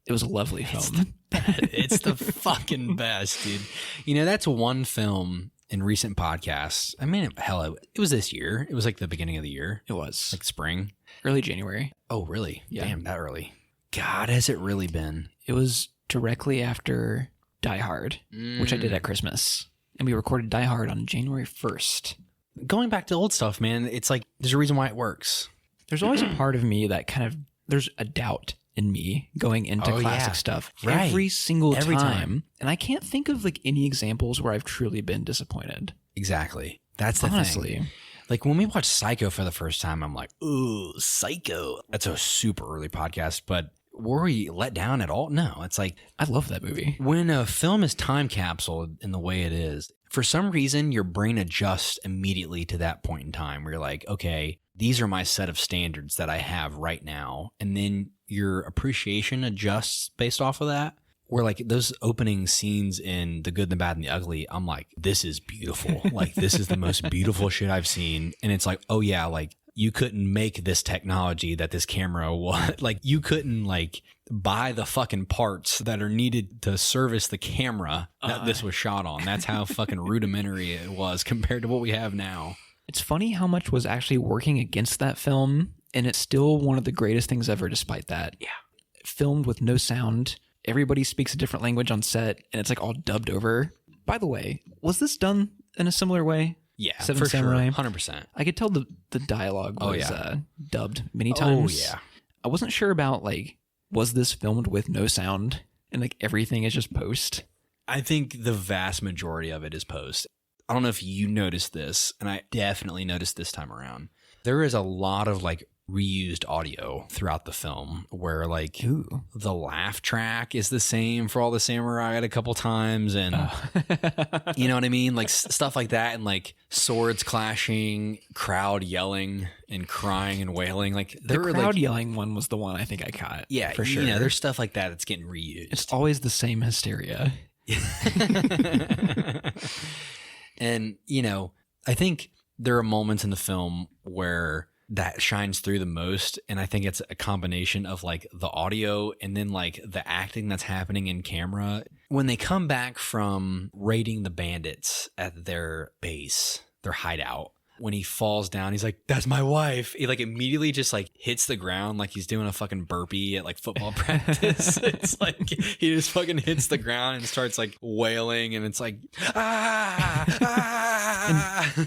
It was a lovely film. It's the fucking best, dude. You know, that's one film in recent podcasts. I mean, hell, it was this year. It was like the beginning of the year. It was. Like spring. Early January. Oh, really? Yeah. Damn, that early. God, has it really been? It was directly after Die Hard, which I did at Christmas. And we recorded Die Hard on January 1st. Going back to old stuff, man, it's like there's a reason why it works. There's always a part of me that kind of, there's a doubt in me going into classic stuff every single time. And I can't think of like any examples where I've truly been disappointed. Exactly. That's the thing. Like when we watched Psycho for the first time, I'm like, ooh, Psycho. That's a super early podcast, but were we let down at all? No, it's like, I love that movie. When a film is time capsuled in the way it is, for some reason, your brain adjusts immediately to that point in time where you're like, okay, these are my set of standards that I have right now. And then your appreciation adjusts based off of that. Where like those opening scenes in The Good, the Bad, and the Ugly, I'm like, this is beautiful. Like, this is the most beautiful shit I've seen. And it's like, oh yeah, like you couldn't make this technology that this camera was. Like you couldn't like buy the fucking parts that are needed to service the camera that this was shot on. That's how fucking rudimentary it was compared to what we have now. It's funny how much was actually working against that film. And it's still one of the greatest things ever despite that. Yeah. Filmed with no sound. Everybody speaks a different language on set, and it's like all dubbed over. By the way, was this done in a similar way? Yeah, Seven for Samurai? sure, 100%. I could tell the dialogue was dubbed many times. Oh, yeah. I wasn't sure about, like, was this filmed with no sound, and, like, everything is just post? I think the vast majority of it is post. I don't know if you noticed this, and I definitely noticed this time around. There is a lot of, like, reused audio throughout the film where like the laugh track is the same for all the samurai a couple times and you know what I mean, like stuff like that, and like swords clashing, crowd yelling and crying and wailing. Like the crowd yelling one was the one I think I caught. Yeah, for sure. You know, there's stuff like that that's getting reused. It's always the same hysteria. And you know, I think there are moments in the film where that shines through the most, and I think it's a combination of like the audio and then like the acting that's happening in camera. When they come back from raiding the bandits at their base, their hideout, when he falls down, he's like, "That's my wife." He like immediately just like hits the ground like he's doing a fucking burpee at like football practice. It's like he just fucking hits the ground and starts like wailing, and it's like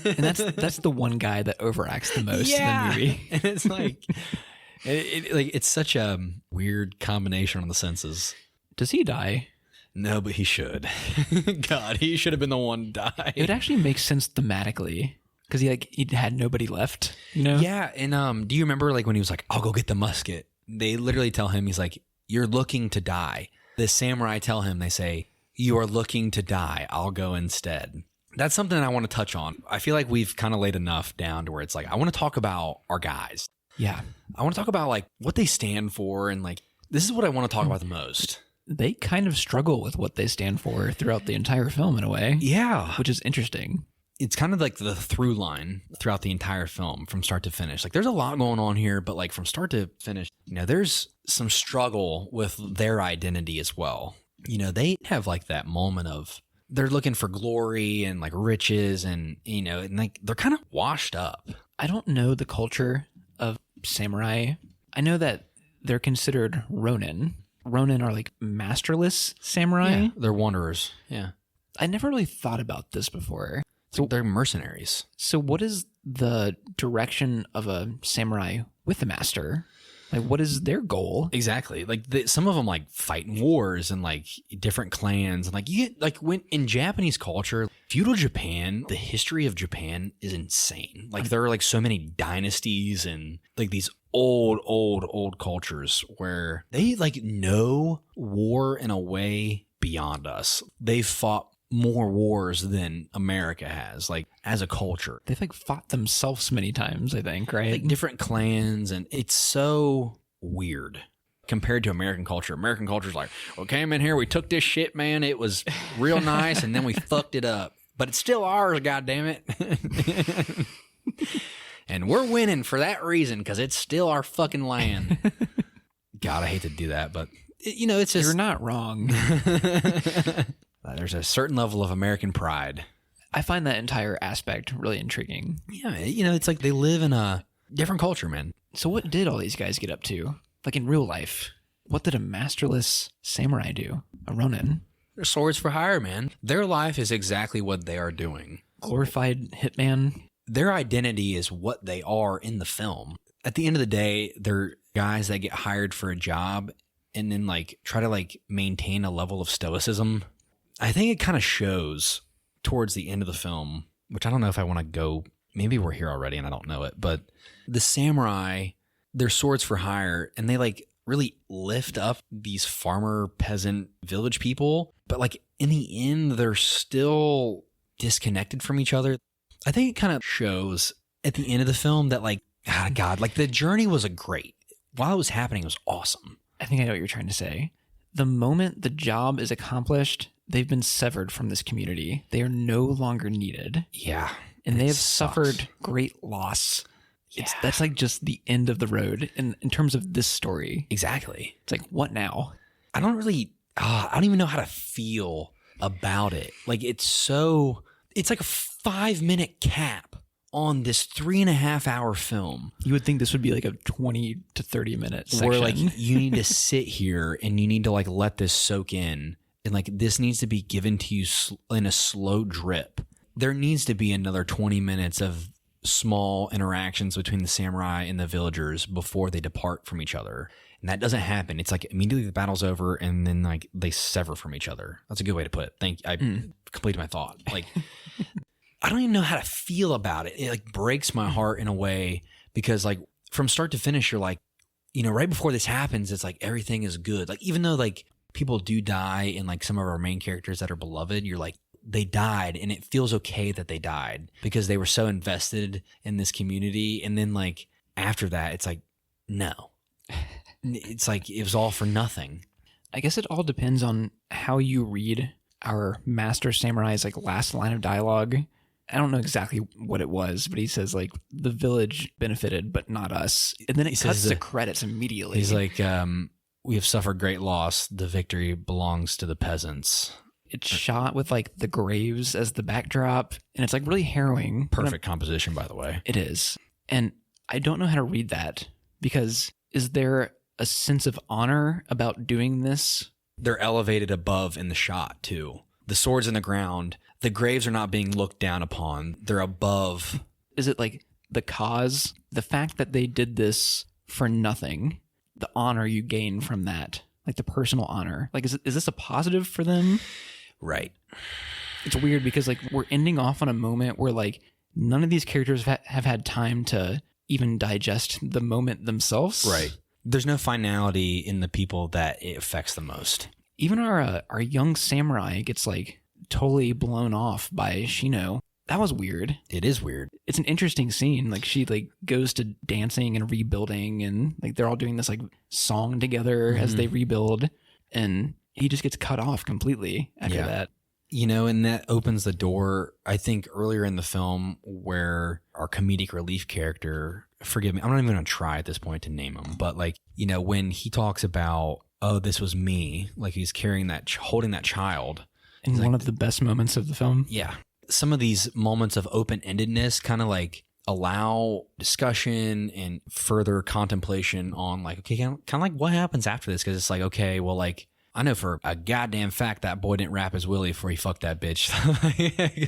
and that's the one guy that overacts the most in the movie. And it's like it's such a weird combination on the senses. Does he die? No, but he should. God, he should have been the one to die. It would actually make sense thematically. Because he had nobody left, you know? Yeah, and do you remember like when he was like, "I'll go get the musket"? They literally tell him, he's like, "You're looking to die." The samurai tell him, they say, "You are looking to die. I'll go instead." That's something I want to touch on. I feel like we've kind of laid enough down to where it's like, I want to talk about our guys. Yeah. I want to talk about like what they stand for, and like, this is what I want to talk about the most. They kind of struggle with what they stand for throughout the entire film in a way. Yeah. Which is interesting. It's kind of like the through line throughout the entire film from start to finish. Like there's a lot going on here, but like from start to finish, you know, there's some struggle with their identity as well. You know, they have like that moment of they're looking for glory and like riches, and, you know, and like they're kind of washed up. I don't know the culture of samurai. I know that they're considered ronin. Ronin are like masterless samurai. Yeah, they're wanderers. Yeah. I never really thought about this before. So they're mercenaries. So what is the direction of a samurai with a master? Like, what is their goal? Exactly. Like some of them like fight in wars and like different clans, and like you get like when in Japanese culture, feudal Japan, the history of Japan is insane. Like there are like so many dynasties and like these old cultures where they like know war in a way beyond us. They've fought more wars than America has, like as a culture. They've like fought themselves many times, I think, right? Like different clans, and it's so weird compared to American culture. American culture is like, we came in here, we took this shit, man. It was real nice, and then we fucked it up. But it's still ours, goddammit. And we're winning for that reason, because it's still our fucking land. God, I hate to do that, but you know, it's just... You're not wrong. There's a certain level of American pride I find that entire aspect really intriguing. Yeah, it's like they live in a different culture, man. So what did all these guys get up to? Like in real life, what did a masterless samurai do? A ronin? They're swords for hire, man. Their life is exactly what they are doing. Glorified hitman? Their identity is what they are in the film. At the end of the day, they're guys that get hired for a job and then like try to like maintain a level of stoicism. I think it kind of shows towards the end of the film, which I don't know if I want to go. Maybe we're here already and I don't know it, but the samurai, they're swords for hire, and they like really lift up these farmer peasant village people. But like in the end, they're still disconnected from each other. I think it kind of shows at the end of the film that like, God, like the journey was great. While it was happening, it was awesome. I think I know what you're trying to say. The moment the job is accomplished, they've been severed from this community. They are no longer needed. Yeah. And they have suffered great loss. Yeah. That's like just the end of the road in terms of this story. Exactly. It's like, what now? I don't even know how to feel about it. Like it's like a 5-minute cap on this 3.5-hour film. You would think this would be like a 20 to 30 minute section. Where like you need to sit here and you need to like let this soak in. And like this needs to be given to you in a slow drip. There needs to be another 20 minutes of small interactions between the samurai and the villagers before they depart from each other. And that doesn't happen. It's like immediately the battle's over and then like they sever from each other. That's a good way to put it. I completed my thought. Like I don't even know how to feel about it. It like breaks my heart in a way because like from start to finish, you're like, right before this happens, it's like everything is good. Like even though like people do die and like some of our main characters that are beloved, you're like, they died and it feels okay that they died because they were so invested in this community. And then like after that, it's like, no, it's like it was all for nothing. I guess it all depends on how you read our master samurai's like last line of dialogue. I don't know exactly what it was, but he says like the village benefited, but not us. And then it cuts to credits immediately. He's like, we have suffered great loss. The victory belongs to the peasants. It's shot with like the graves as the backdrop, and it's like really harrowing. Perfect composition, by the way. It is. And I don't know how to read that because is there a sense of honor about doing this? They're elevated above in the shot too. The sword's in the ground. The graves are not being looked down upon. They're above. Is it like the cause, the fact that they did this for nothing, the honor you gain from that, like the personal honor? Like, is this a positive for them? Right. It's weird because like we're ending off on a moment where like none of these characters have had time to even digest the moment themselves. Right. There's no finality in the people that it affects the most. Even our young samurai gets like totally blown off by Shino. That was weird. It is weird. It's an interesting scene. Like she like goes to dancing and rebuilding and like they're all doing this like song together as they rebuild, and he just gets cut off completely after that. And that opens the door, I think, earlier in the film where our comedic relief character, forgive me, I'm not even going to try at this point to name him, but like, when he talks about, oh, this was me, like he's carrying that, holding that child. And one of the best moments of the film. Yeah. Some of these moments of open-endedness kind of like allow discussion and further contemplation on like, okay, kind of like what happens after this? Because it's like, okay, well, like, I know for a goddamn fact that boy didn't wrap his willy before he fucked that bitch.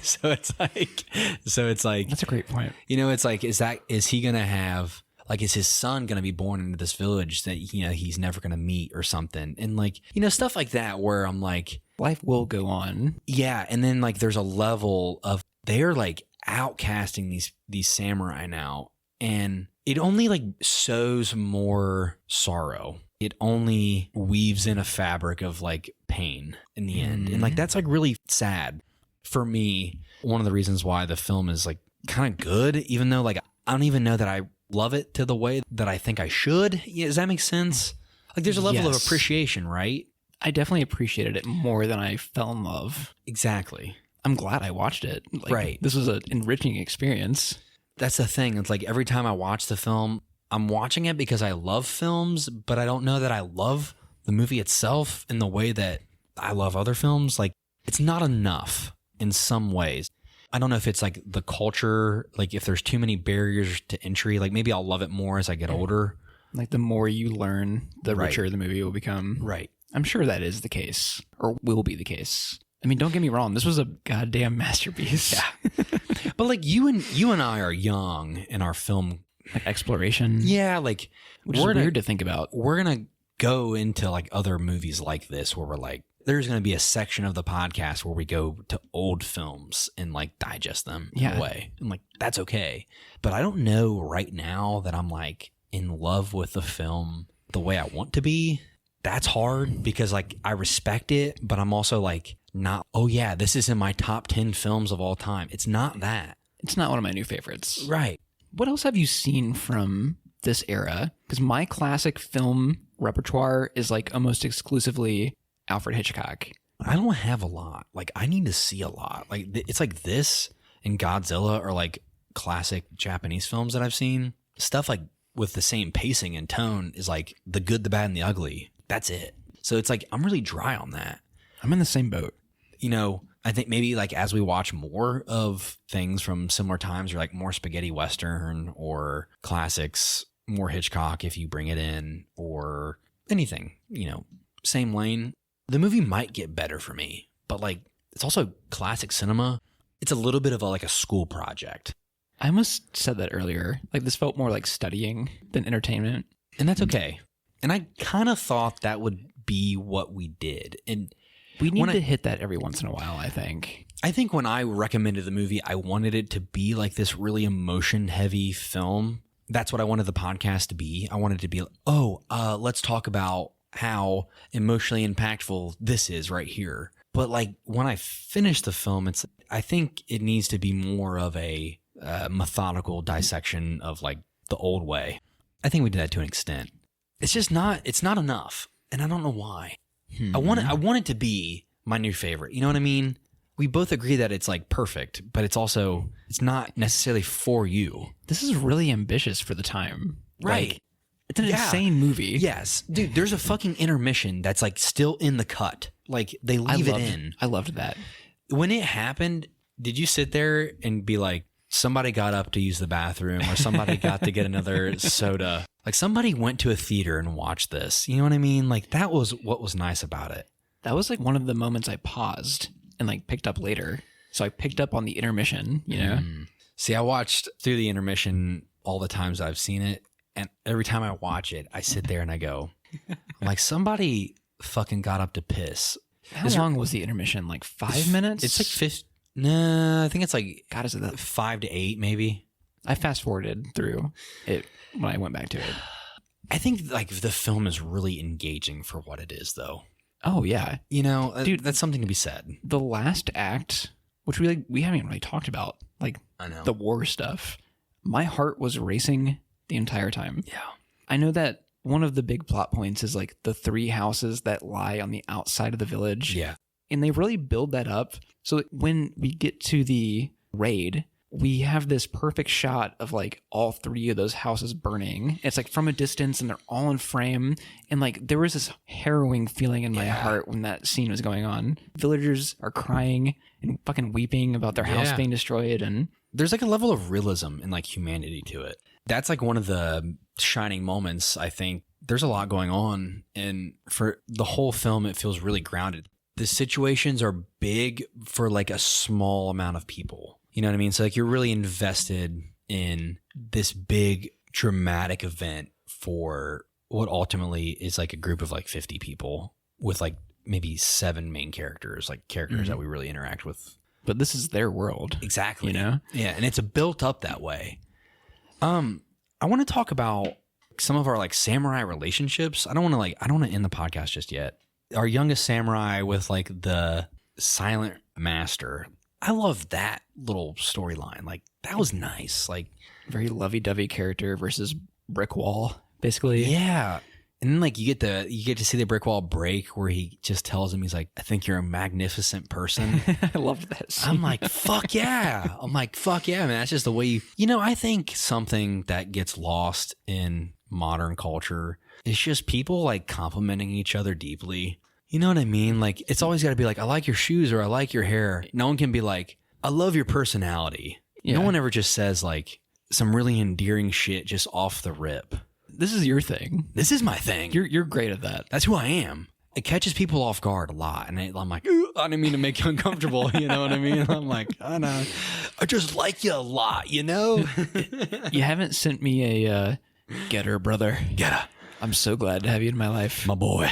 so it's like that's a great point. It's like, is he gonna have like, is his son gonna be born into this village that he's never gonna meet or something? And like stuff like that where I'm like, life will go on. Yeah, and then like there's a level of they're like outcasting these samurai now, and it only like sows more sorrow. It only weaves in a fabric of like pain in the end. And like that's like really sad for me. One of the reasons why the film is like kind of good, even though like I don't even know that I love it to the way that I think I should. Yeah, does that make sense? Like there's a level of appreciation, right? I definitely appreciated it more than I fell in love. Exactly. I'm glad I watched it. Like, right. This was an enriching experience. That's the thing. It's like every time I watch the film, I'm watching it because I love films, but I don't know that I love the movie itself in the way that I love other films. Like it's not enough in some ways. I don't know if it's like the culture, like if there's too many barriers to entry, like maybe I'll love it more as I get older. Like the more you learn, the richer the movie will become. Right. I'm sure that is the case, or will be the case. I mean, don't get me wrong. This was a goddamn masterpiece. Yeah. But like you and I are young in our film like exploration. Yeah, like which is weird to think about. We're gonna go into like other movies like this where we're like, there's gonna be a section of the podcast where we go to old films and like digest them in a way. And like that's okay. But I don't know right now that I'm like in love with the film the way I want to be. That's hard because like I respect it, but I'm also like not, oh yeah, this is in my top 10 films of all time. It's not that. It's not one of my new favorites. Right. What else have you seen from this era? Because my classic film repertoire is like almost exclusively Alfred Hitchcock. I don't have a lot. Like I need to see a lot. Like it's like this and Godzilla are like classic Japanese films that I've seen. Stuff like with the same pacing and tone is like The Good, the Bad, and the Ugly. That's it. So it's like I'm really dry on that. I'm in the same boat. You know, I think maybe like as we watch more of things from similar times or like more spaghetti Western or classics, more Hitchcock if you bring it in or anything, you know, same lane, the movie might get better for me. But like it's also classic cinema. It's a little bit of like a school project. I almost said that earlier. Like this felt more like studying than entertainment. And that's okay. And I kind of thought that would be what we did. And we need to hit that every once in a while, I think. I think when I recommended the movie, I wanted it to be like this really emotion-heavy film. That's what I wanted the podcast to be. I wanted it to be, let's talk about how emotionally impactful this is right here. But like when I finished the film, I think it needs to be more of a methodical dissection of like the old way. I think we did that to an extent. It's just not, it's not enough. And I don't know why. I want it to be my new favorite. You know what I mean? We both agree that it's like perfect, but it's not necessarily for you. This is really ambitious for the time. Right. Like, it's an insane movie. Yes. Dude, there's a fucking intermission that's like still in the cut. Like they leave it in. I loved that. When it happened, did you sit there and be like, somebody got up to use the bathroom or somebody got to get another soda? Like somebody went to a theater and watched this. You know what I mean? Like that was what was nice about it. That was like one of the moments I paused and like picked up later. So I picked up on the intermission, you know? See, I watched through the intermission all the times I've seen it. And every time I watch it, I sit there and I go, I'm like, somebody fucking got up to piss. How long was the intermission? Like 5 minutes? It's like 50. No, I think it's like, God, is it that 5 to 8 maybe? I fast forwarded through it when I went back to it. I think like the film is really engaging for what it is, though. Oh yeah, you know, dude, that's something to be said. The last act, which we haven't really talked about, like I know the war stuff. My heart was racing the entire time. Yeah, I know that one of the big plot points is like the 3 houses that lie on the outside of the village. Yeah, and they really build that up. So when we get to the raid, we have this perfect shot of like all 3 of those houses burning. It's like from a distance and they're all in frame. And like there was this harrowing feeling in my heart when that scene was going on. Villagers are crying and fucking weeping about their house being destroyed. And there's like a level of realism and like humanity to it. That's like one of the shining moments, I think. There's a lot going on. And for the whole film, it feels really grounded. The situations are big for like a small amount of people. You know what I mean? So like you're really invested in this big dramatic event for what ultimately is like a group of like 50 people with like maybe 7 main characters, like characters that we really interact with. But this is their world. Exactly. You know? Yeah. And it's built up that way. I want to talk about some of our like samurai relationships. I don't want to end the podcast just yet. Our youngest samurai with like the silent master. I love that little storyline. Like that was nice. Like very lovey-dovey character versus brick wall, basically. Yeah. And then like you get to see the brick wall break where he just tells him, he's like, I think you're a magnificent person. I loved that scene. I'm like, fuck yeah. Man. That's just the way you know, I think something that gets lost in modern culture is just people like complimenting each other deeply. You know what I mean? Like it's always got to be like, I like your shoes or I like your hair. No one can be like, I love your personality. Yeah. No one ever just says like some really endearing shit just off the rip. This is your thing. This is my thing. You're great at that. That's who I am. It catches people off guard a lot. And I'm like, I didn't mean to make you uncomfortable. You know what I mean? I'm like, I know. I just like you a lot, you know? You haven't sent me a get her, brother. Get her. I'm so glad to have you in my life. My boy.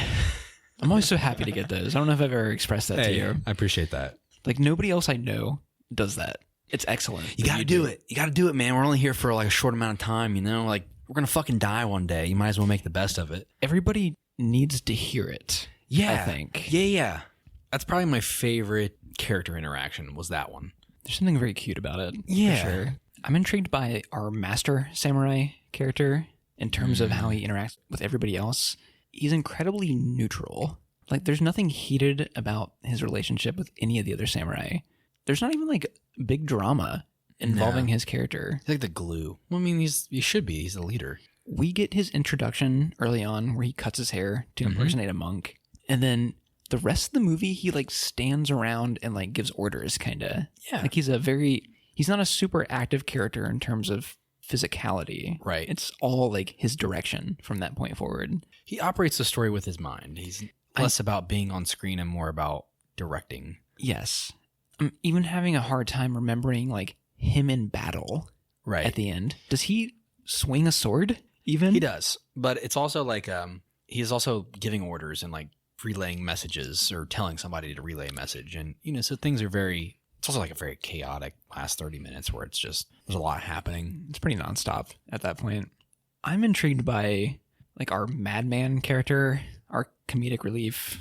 I'm always so happy to get those. I don't know if I've ever expressed that to you. I appreciate that. Like nobody else I know does that. It's excellent. You got to do it. You got to do it, man. We're only here for like a short amount of time, you know? Like we're going to fucking die one day. You might as well make the best of it. Everybody needs to hear it. Yeah. I think. Yeah. That's probably my favorite character interaction was that one. There's something very cute about it. Yeah. For sure. I'm intrigued by our master samurai character in terms of how he interacts with everybody else. He's incredibly neutral. Like there's nothing heated about his relationship with any of the other samurai. There's not even like big drama involving his character. He's like the glue. Well, I mean, he should be. He's the leader. We get his introduction early on where he cuts his hair to impersonate a monk. And then the rest of the movie, he like stands around and like gives orders kind of. Yeah. Like he's not a super active character in terms of physicality. Right. It's all like his direction from that point forward. He operates the story with his mind. He's less about being on screen and more about directing. Yes. I'm even having a hard time remembering like him in battle Right. at the end. Does he swing a sword even? He does. But it's also like he's also giving orders and like relaying messages or telling somebody to relay a message. And, you know, so things are it's also like a very chaotic last 30 minutes where it's just, there's a lot happening. It's pretty nonstop at that point. I'm intrigued by like our madman character, our comedic relief,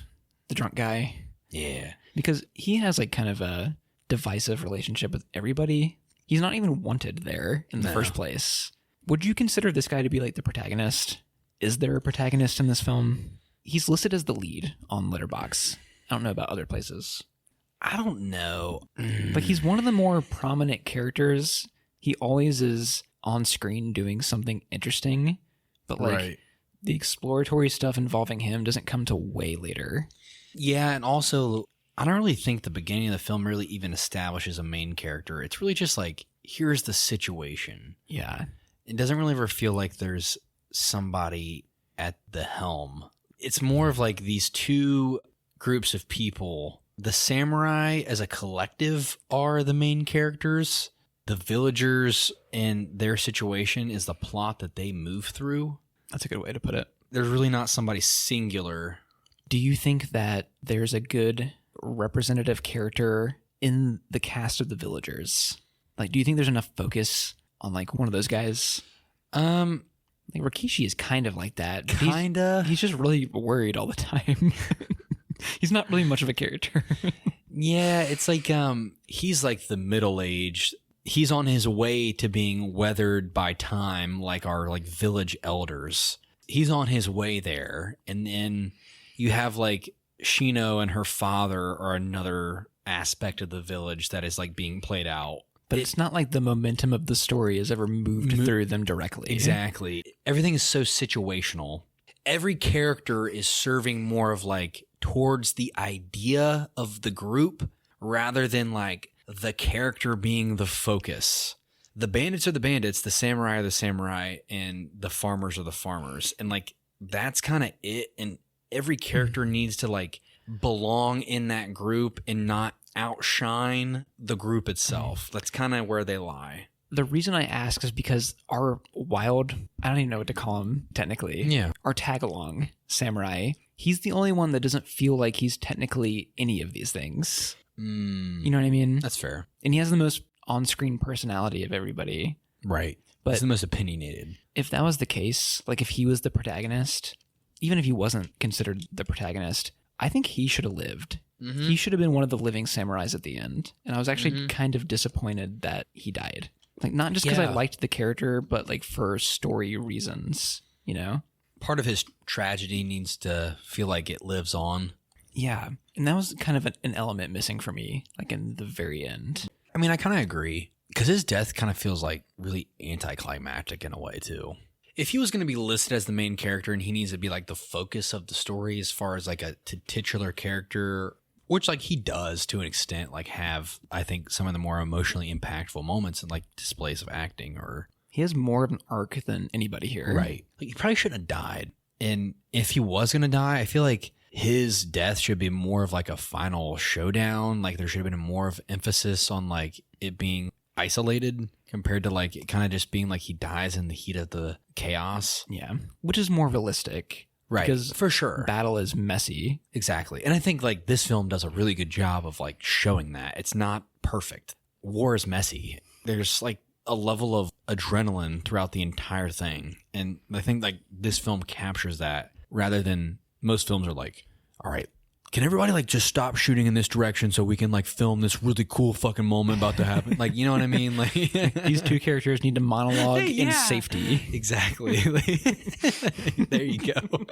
the drunk guy. Yeah. Because he has like kind of a divisive relationship with everybody. He's not even wanted there in the first place. Would you consider this guy to be like the protagonist? Is there a protagonist in this film? He's listed as the lead on Letterboxd. I don't know about other places. I don't know. Like he's one of the more prominent characters. He always is on screen doing something interesting, but like the exploratory stuff involving him doesn't come till way later. Yeah, and also I don't really think the beginning of the film really even establishes a main character. It's really just like, here's the situation. Yeah. It doesn't really ever feel like there's somebody at the helm. It's more of like these two groups of people. The samurai as a collective are the main characters. The villagers and their situation is the plot that they move through. That's a good way to put it. There's really not somebody singular. Do you think that there's a good representative character in the cast of the villagers? Like, do you think there's enough focus on like one of those guys? Like Rikishi is kind of like that. Kinda. He's just really worried all the time. He's not really much of a character. Yeah, it's like he's like the middle-aged. He's on his way to being weathered by time, like our like village elders. He's on his way there, and then you have like Shino and her father are another aspect of the village that is like being played out. But it's not like the momentum of the story has ever moved through them directly. Exactly. Everything is so situational. Every character is serving more of like towards the idea of the group rather than like the character being the focus. The bandits are the bandits, the samurai are the samurai, and the farmers are the farmers. And like that's kind of it. And every character needs to like belong in that group and not outshine the group itself. That's kind of where they lie. The reason I ask is because our wild, I don't even know what to call him technically. Yeah. Our tag-along samurai, he's the only one that doesn't feel like he's technically any of these things. You know what I mean? That's fair. And he has the most on-screen personality of everybody. Right. But he's the most opinionated. If that was the case, like if he was the protagonist, even if he wasn't considered the protagonist, I think he should have lived. Mm-hmm. He should have been one of the living samurais at the end. And I was actually kind of disappointed that he died. Like, not just because I liked the character, but like for story reasons, you know? Part of his tragedy needs to feel like it lives on. Yeah. And that was kind of an element missing for me, like in the very end. I mean, I kind of agree. Because his death kind of feels like really anticlimactic in a way, too. If he was going to be listed as the main character and he needs to be like the focus of the story as far as like a titular character, Which, like, he does to an extent, like, have, I think, some of the more emotionally impactful moments and, like, displays of acting or... He has more of an arc than anybody here. Right. Like, he probably shouldn't have died. And if he was going to die, I feel like his death should be more of, like, a final showdown. Like, there should have been more of emphasis on, like, it being isolated compared to, like, it kind of just being like he dies in the heat of the chaos. Yeah. Which is more realistic. Right. Because for sure. Battle is messy. Exactly. And I think like this film does a really good job of like showing that. It's not perfect. War is messy. There's like a level of adrenaline throughout the entire thing. And I think like this film captures that rather than most films are like, all right, can everybody like just stop shooting in this direction so we can like film this really cool fucking moment about to happen? Like, you know what I mean? Like these two characters need to monologue in safety. Exactly. There you go.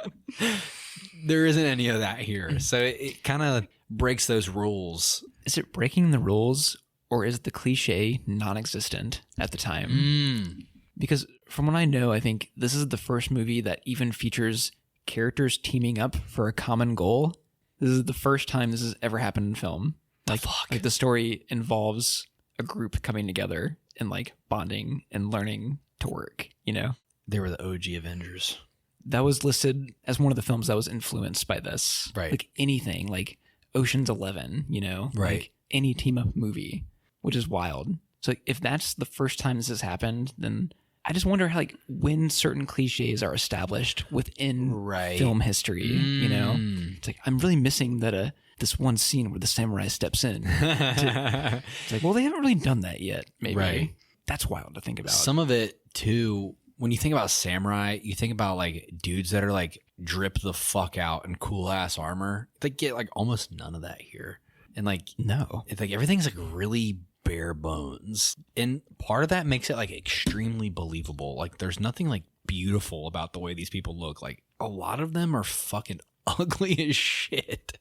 There isn't any of that here. So it kind of breaks those rules. Is it breaking the rules or is the cliche non-existent at the time? Because from what I know, I think this is the first movie that even features characters teaming up for a common goal. This is the first time this has ever happened in film. Like the story involves a group coming together and like bonding and learning to work, you know? They were the OG Avengers. That was listed as one of the films that was influenced by this. Right. Like anything, like Ocean's 11, you know? Right. Like any team up movie, which is wild. So if that's the first time this has happened, then I just wonder how, like, when certain cliches are established within film history, you know? It's like, I'm really missing that this one scene where the samurai steps in. It's like, well, they haven't really done that yet, maybe. Right. That's wild to think about. Some of it, too, when you think about samurai, you think about, like, dudes that are, like, drip the fuck out in cool-ass armor. They get, like, almost none of that here. And, like, no. It's like everything's, like, really bare bones, and part of that makes it like extremely believable. Like there's nothing like beautiful about the way these people look. Like a lot of them are fucking ugly as shit.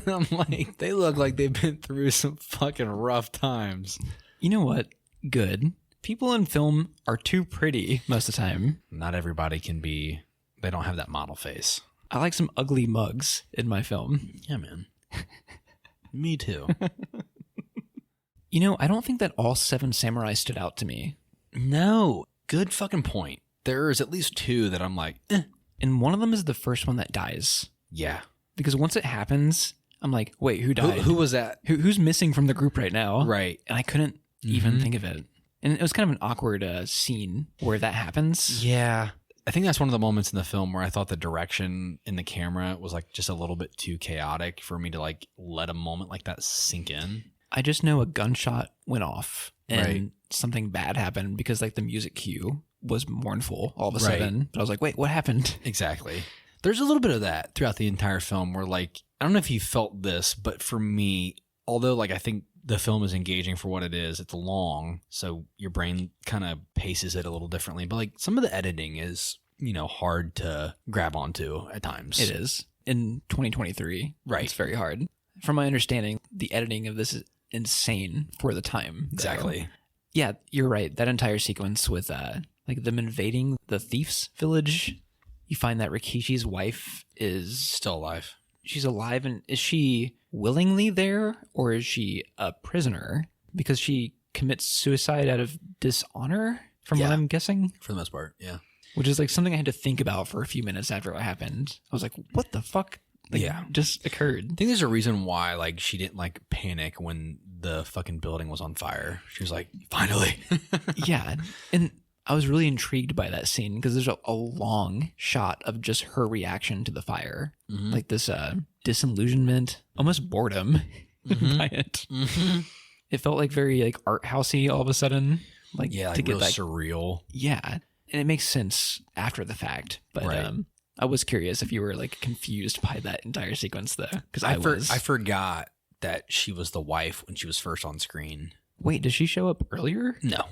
I'm like, they look like they've been through some fucking rough times. You know what? Good. People in film are too pretty most of the time. Not everybody can be, they don't have that model face. I like some ugly mugs in my film. Yeah, man. Me too. You know, I don't think that all 7 samurai stood out to me. No. Good fucking point. There's at least 2 that I'm like, eh. And one of them is the first one that dies. Yeah. Because once it happens, I'm like, wait, who died? Who was that? Who's missing from the group right now? Right. And I couldn't even think of it. And it was kind of an awkward scene where that happens. Yeah. I think that's one of the moments in the film where I thought the direction in the camera was like just a little bit too chaotic for me to like let a moment like that sink in. I just know a gunshot went off and something bad happened because like the music cue was mournful all of a sudden. But I was like, wait, what happened? Exactly. There's a little bit of that throughout the entire film where like, I don't know if you felt this, but for me, although like I think the film is engaging for what it is, it's long, so your brain kind of paces it a little differently. But like some of the editing is, you know, hard to grab onto at times. It is. In 2023. Right. It's very hard. From my understanding, the editing of this is insane for the time. Exactly. So, yeah, you're right. That entire sequence with like them invading the thieves' village, you find that Rikishi's wife is still alive. She's alive, and is she willingly there or is she a prisoner? Because she commits suicide out of dishonor, from what I'm guessing. For the most part, yeah. Which is like something I had to think about for a few minutes after it happened. I was like, what the fuck? Like, just occurred. I think there's a reason why like she didn't like panic when the fucking building was on fire. She was like, finally. Yeah. And I was really intrigued by that scene because there's a long shot of just her reaction to the fire. Like this disillusionment, almost boredom by it. It felt like very like art housey all of a sudden. Like, yeah, like to get real that surreal. Yeah. And it makes sense after the fact. But I was curious if you were like confused by that entire sequence though. Because I forgot that she was the wife when she was first on screen. Wait, does she show up earlier? No.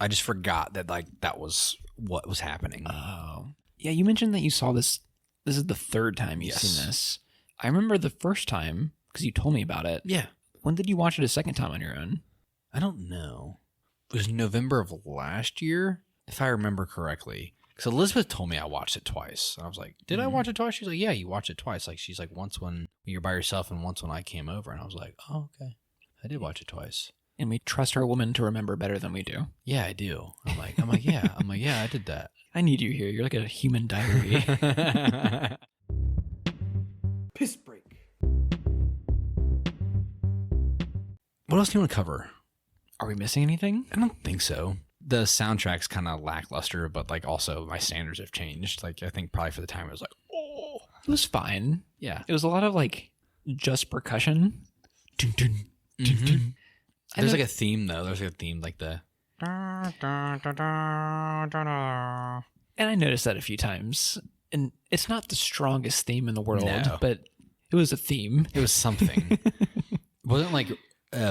I just forgot that like that was what was happening. Oh. Yeah, you mentioned that you saw this. This is the 3rd time you've seen this. I remember the first time because you told me about it. Yeah. When did you watch it a second time on your own? I don't know. It was November of last year, if I remember correctly. Because Elizabeth told me I watched it twice. And I was like, did I watch it twice? She's like, yeah, you watched it twice. Like, she's like, once when you're by yourself and once when I came over. And I was like, oh, okay. I did watch it twice. And we trust our woman to remember better than we do. Yeah, I do. I'm like, yeah, I did that. I need you here. You're like a human diary. Piss break. What else do you want to cover? Are we missing anything? I don't think so. The soundtrack's kind of lackluster, but like also my standards have changed. Like I think probably for the time it was like, oh, it was fine. Yeah. It was a lot of like just percussion. Dun, dun, dun, dun. There's like a theme though. There's like a theme like the. And I noticed that a few times. And it's not the strongest theme in the world, No. but it was a theme. It was something. It wasn't like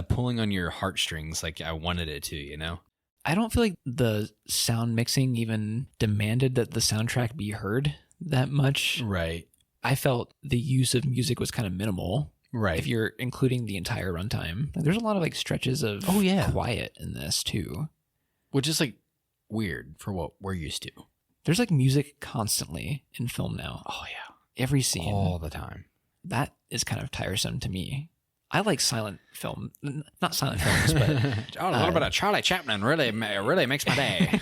pulling on your heartstrings like I wanted it to, you know? I don't feel like the sound mixing even demanded that the soundtrack be heard that much. Right. I felt the use of music was kind of minimal. Right. If you're including the entire runtime. There's a lot of like stretches of quiet in this too. Which is like weird for what we're used to. There's like music constantly in film now. Oh yeah. Every scene. All the time. That is kind of tiresome to me. I like silent film, not silent films, but a little bit of Charlie Chaplin really makes my day.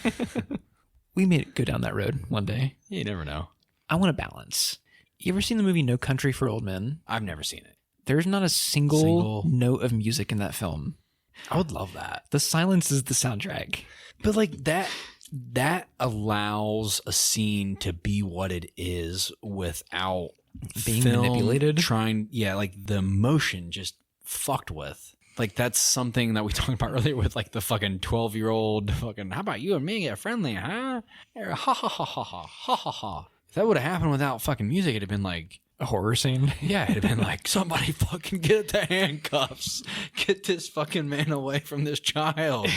We may go down that road one day. You never know. I want a balance. You ever seen the movie No Country for Old Men? I've never seen it. There's not a single note of music in that film. I would love that. The silence is the soundtrack. But like that allows a scene to be what it is without being manipulated. Like the emotion just fucked with. Like that's something that we talked about earlier with like the fucking 12-year-old fucking, how about you and me get friendly, huh? Ha ha ha ha ha ha ha ha. If that would have happened without fucking music, it'd have been like a horror scene. Yeah, it'd have been like, somebody fucking get the handcuffs. Get this fucking man away from this child.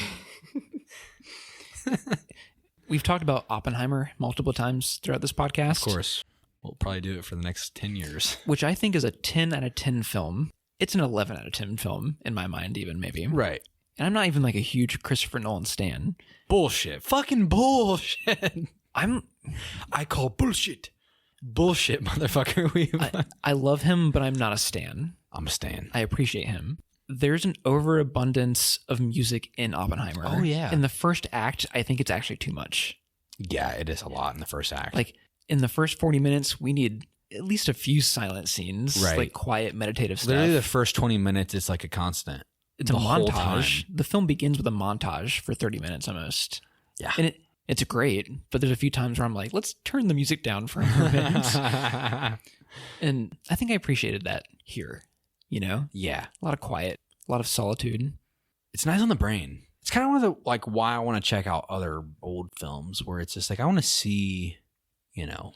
We've talked about Oppenheimer multiple times throughout this podcast. Of course. We'll probably do it for the next 10 years. Which I think is a 10 out of 10 film. It's an 11 out of 10 film in my mind, even maybe. Right. And I'm not even like a huge Christopher Nolan stan. Bullshit. Fucking bullshit. I call bullshit. Bullshit, motherfucker. I love him, but I'm not a stan. I'm a stan. I appreciate him. There's an overabundance of music in Oppenheimer. Oh, yeah. In the first act, I think it's actually too much. Yeah, it is a lot in the first act. Like, in the first 40 minutes, we need at least a few silent scenes. Right. Like, quiet, meditative stuff. Literally the first 20 minutes, it's like a constant. It's a montage. The film begins with a montage for 30 minutes almost. Yeah. And it's great, but there's a few times where I'm like, let's turn the music down for a moment. And I think I appreciated that here, you know? Yeah. A lot of quiet, a lot of solitude. It's nice on the brain. It's kind of one of the, like, why I want to check out other old films where it's just like, I want to see, you know.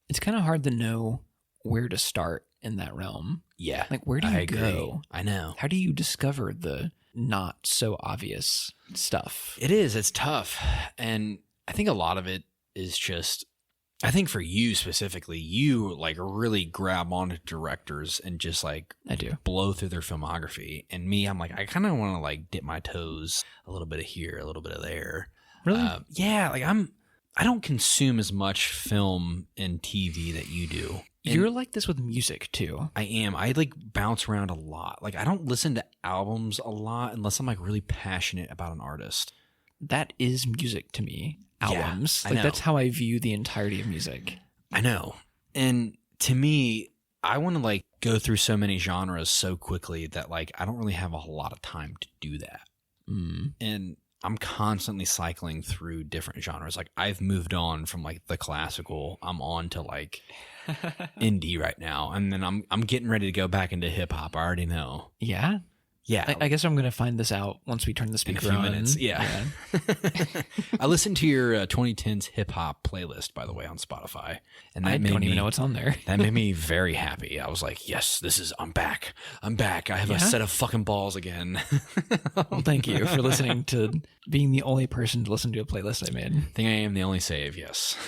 It's kind of hard to know where to start in that realm. Yeah. Like, where do you go? I know. How do you discover the not so obvious stuff? It is. It's tough. And I think a lot of it is just, I think for you specifically, you like really grab onto directors and just like I do blow through their filmography. And me, I'm like, I kind of want to like dip my toes a little bit of here, a little bit of there. Really? Yeah. Like I don't consume as much film and TV that you do. And you're like this with music too. I am. I like bounce around a lot. Like I don't listen to albums a lot unless I'm like really passionate about an artist. That is music to me. Albums. Yeah, like that's how I view the entirety of music. I know. And to me, I want to like go through so many genres so quickly that like I don't really have a whole lot of time to do that. And I'm constantly cycling through different genres. Like I've moved on from like the classical. I'm on to like indie right now. And then I'm getting ready to go back into hip hop. I already know. Yeah. Yeah. I guess I'm going to find this out once we turn the speaker in a on. few minutes. Yeah. I listened to your 2010s hip hop playlist, by the way, on Spotify. And that I don't even know what's on there. That made me very happy. I was like, yes, I'm back. I'm back. I have a set of fucking balls again. Well, thank you for listening to being the only person to listen to a playlist I made. I think I am the only save, yes.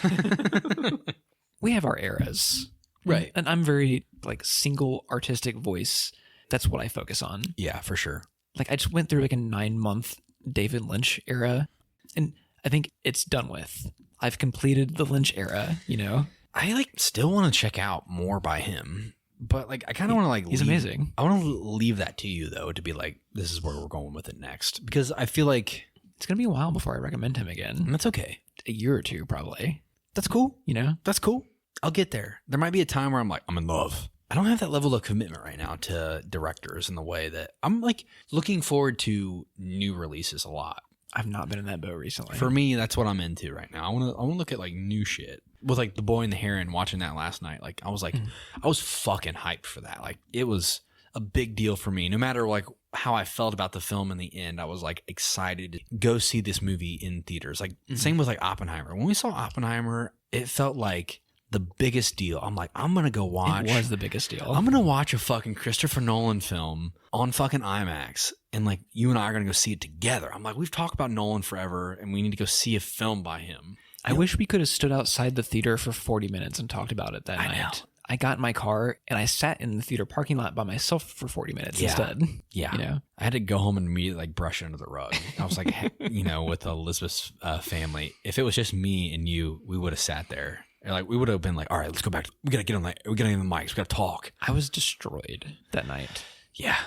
We have our eras. Right. And I'm very like single artistic voice. That's what I focus on. Yeah, for sure. Like I just went through like a 9-month David Lynch era, and I think it's done with. I've completed the Lynch era, you know? I like still want to check out more by him, but like I kind of want to like he's amazing. I want to leave that to you though, to be like, this is where we're going with it next, because I feel like it's gonna be a while before I recommend him again. And that's okay. A year or two probably. That's cool. You know, that's cool. I'll get there. There might be a time where I'm like, I'm in love. I don't have that level of commitment right now to directors in the way that I'm like looking forward to new releases a lot. I've not been in that boat recently. For me, that's what I'm into right now. I want to look at like new shit. With like The Boy and the Heron, watching that last night, like I was like, I was fucking hyped for that. Like it was a big deal for me. No matter like how I felt about the film in the end, I was like excited to go see this movie in theaters. Like same with like Oppenheimer. When we saw Oppenheimer, it felt like the biggest deal. I'm like, I'm going to go watch. It was the biggest deal. I'm going to watch a fucking Christopher Nolan film on fucking IMAX. And like, you and I are going to go see it together. I'm like, we've talked about Nolan forever and we need to go see a film by him. I wish we could have stood outside the theater for 40 minutes and talked about it that night. Know. I got in my car and I sat in the theater parking lot by myself for 40 minutes instead. Yeah. You know? I had to go home and immediately like brush it under the rug. I was like, you know, with Elizabeth's family, if it was just me and you, we would have sat there. And like we would have been like, all right, let's go back. We gotta get on the mics. We gotta talk. I was destroyed that night. Yeah.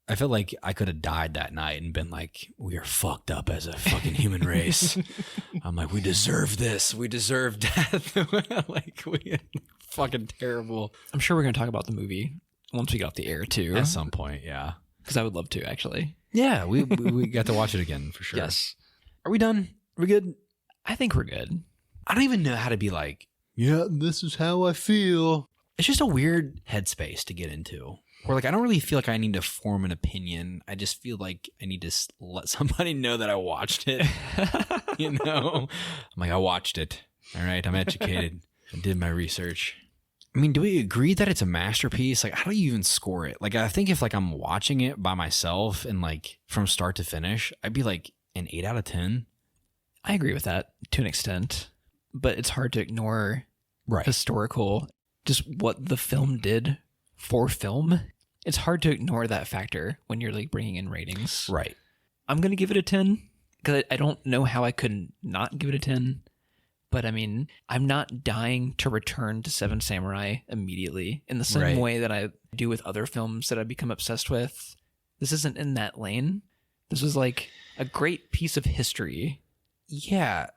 I feel like I could have died that night and been like, we are fucked up as a fucking human race. I'm like, we deserve this. We deserve death. Like, we fucking terrible. I'm sure we're going to talk about the movie once we get off the air, too. At some point, yeah. Because I would love to, actually. Yeah, we got to watch it again, for sure. Yes. Are we done? Are we good? I think we're good. I don't even know how to be like, yeah, this is how I feel. It's just a weird headspace to get into. Where like I don't really feel like I need to form an opinion. I just feel like I need to let somebody know that I watched it. You know, I'm like, I watched it. All right, I'm educated. I did my research. I mean, do we agree that it's a masterpiece? Like, how do you even score it? Like, I think if like I'm watching it by myself and like from start to finish, I'd be like an 8 out of 10. I agree with that to an extent, but it's hard to ignore historical, just what the film did for film. It's hard to ignore that factor when you're like bringing in ratings. Right. I'm going to give it a 10 because I don't know how I could not give it a 10. But I mean, I'm not dying to return to Seven Samurai immediately in the same way that I do with other films that I've become obsessed with. This isn't in that lane. This was like a great piece of history. Yeah,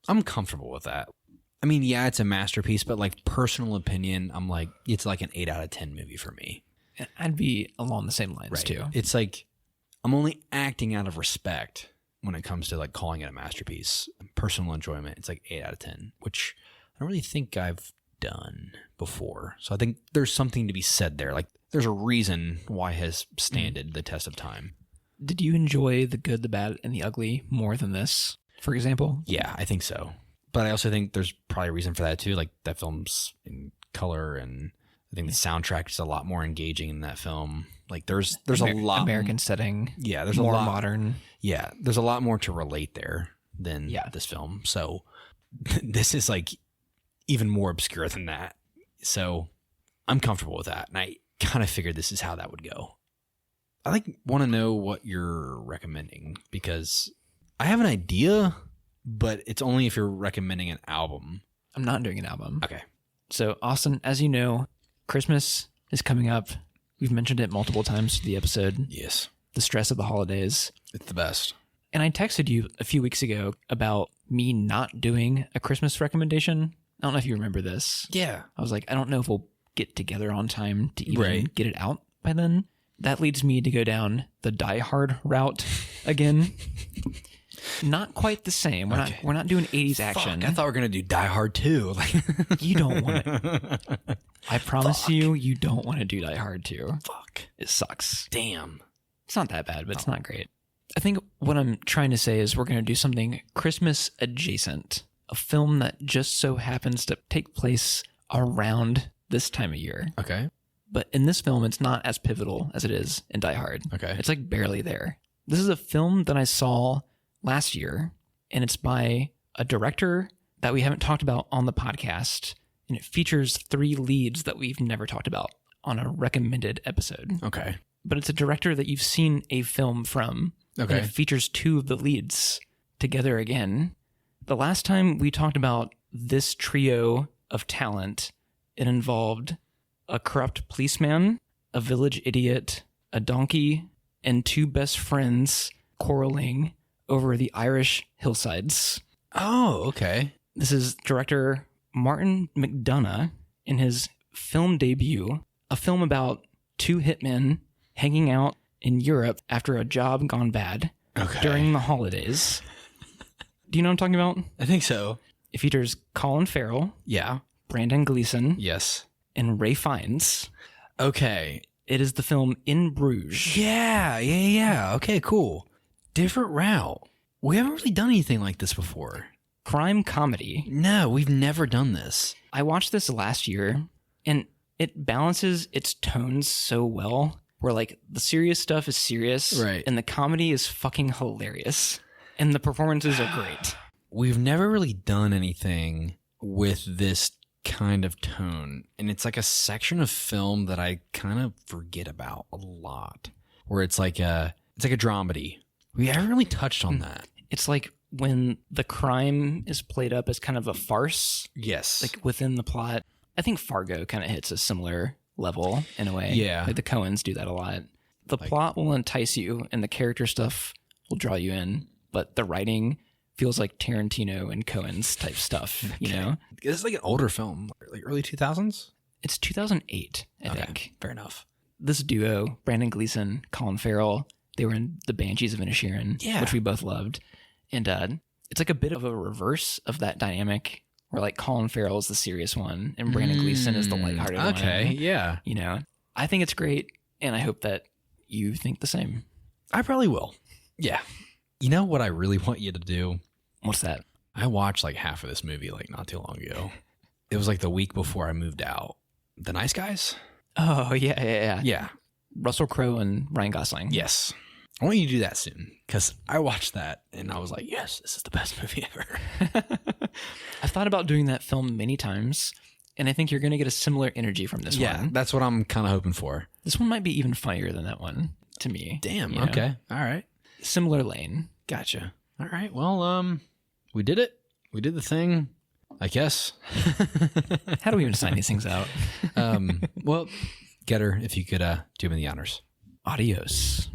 I'm comfortable with that. I mean, yeah, it's a masterpiece, but like personal opinion, I'm like, it's like an 8 out of 10 movie for me. I'd be along the same lines too. It's like, I'm only acting out of respect when it comes to like calling it a masterpiece. Personal enjoyment, it's like 8 out of 10, which I don't really think I've done before. So I think there's something to be said there. Like there's a reason why it has standed the test of time. Did you enjoy The Good, the Bad, and the Ugly more than this, for example? Yeah, I think so. But I also think there's probably a reason for that too. Like that film's in color, and I think the soundtrack is a lot more engaging in that film. Like there's a lot American setting. Yeah, there's more a lot modern. Yeah, there's a lot more to relate there than this film. So this is like even more obscure than that. So I'm comfortable with that, and I kind of figured this is how that would go. I like want to know what you're recommending because I have an idea. But it's only if you're recommending an album. I'm not doing an album. Okay. So, Austin, as you know, Christmas is coming up. We've mentioned it multiple times through the episode. Yes. The stress of the holidays. It's the best. And I texted you a few weeks ago about me not doing a Christmas recommendation. I don't know if you remember this. Yeah. I was like, I don't know if we'll get together on time to even get it out by then. That leads me to go down the Die Hard route again. Not quite the same. We're not doing 80s action. I thought we were going to do Die Hard 2. You don't want to. I promise you don't want to do Die Hard 2. Fuck. It sucks. Damn. It's not that bad, but it's not great. I think what I'm trying to say is we're going to do something Christmas adjacent. A film that just so happens to take place around this time of year. Okay. But in this film, it's not as pivotal as it is in Die Hard. Okay. It's like barely there. This is a film that I saw last year, and it's by a director that we haven't talked about on the podcast, and it features 3 leads that we've never talked about on a recommended episode. Okay. But it's a director that you've seen a film from. Okay. And it features 2 of the leads together again. The last time we talked about this trio of talent, it involved a corrupt policeman, a village idiot, a donkey, and two best friends quarreling over the Irish hillsides. Oh, okay. This is director Martin McDonagh in his film debut, a film about two hitmen hanging out in Europe after a job gone bad during the holidays. Do you know what I'm talking about? I think so. It features Colin Farrell, Yeah. Brandon Gleeson, Yes. and Ray Fiennes. Okay. It is the film In Bruges. Yeah. Okay, cool. Different route. We haven't really done anything like this before. Crime comedy. No, we've never done this. I watched this last year, and it balances its tones so well, where like the serious stuff is serious, right, and the comedy is fucking hilarious, and the performances are great. We've never really done anything with this kind of tone, and it's like a section of film that I kind of forget about a lot, where it's like a dramedy. We haven't really touched on that. It's like when the crime is played up as kind of a farce. Yes. Like within the plot. I think Fargo kind of hits a similar level in a way. Yeah. Like the Coens do that a lot. The plot will entice you and the character stuff will draw you in, but the writing feels like Tarantino and Coen's type stuff, you know? It's like an older film, like early 2000s? It's 2008, I think. Fair enough. This duo, Brandon Gleeson, Colin Farrell, they were in The Banshees of Inisherin, which we both loved. And it's like a bit of a reverse of that dynamic where like Colin Farrell is the serious one and Brandon Gleeson is the lighthearted one. Okay, yeah. You know, I think it's great, and I hope that you think the same. I probably will. Yeah. You know what I really want you to do? What's that? I watched like half of this movie like not too long ago. It was like the week before I moved out. The Nice Guys? Oh, yeah. Yeah. Russell Crowe and Ryan Gosling. Yes. I want you to do that soon because I watched that and I was like, yes, this is the best movie ever. I've thought about doing that film many times, and I think you're going to get a similar energy from this one. Yeah, that's what I'm kind of hoping for. This one might be even funnier than that one to me. Damn, okay. All right. Similar lane. Gotcha. All right. Well, we did it. We did the thing, I guess. How do we even sign these things out? Well, Getter, if you could do me the honors. Adios.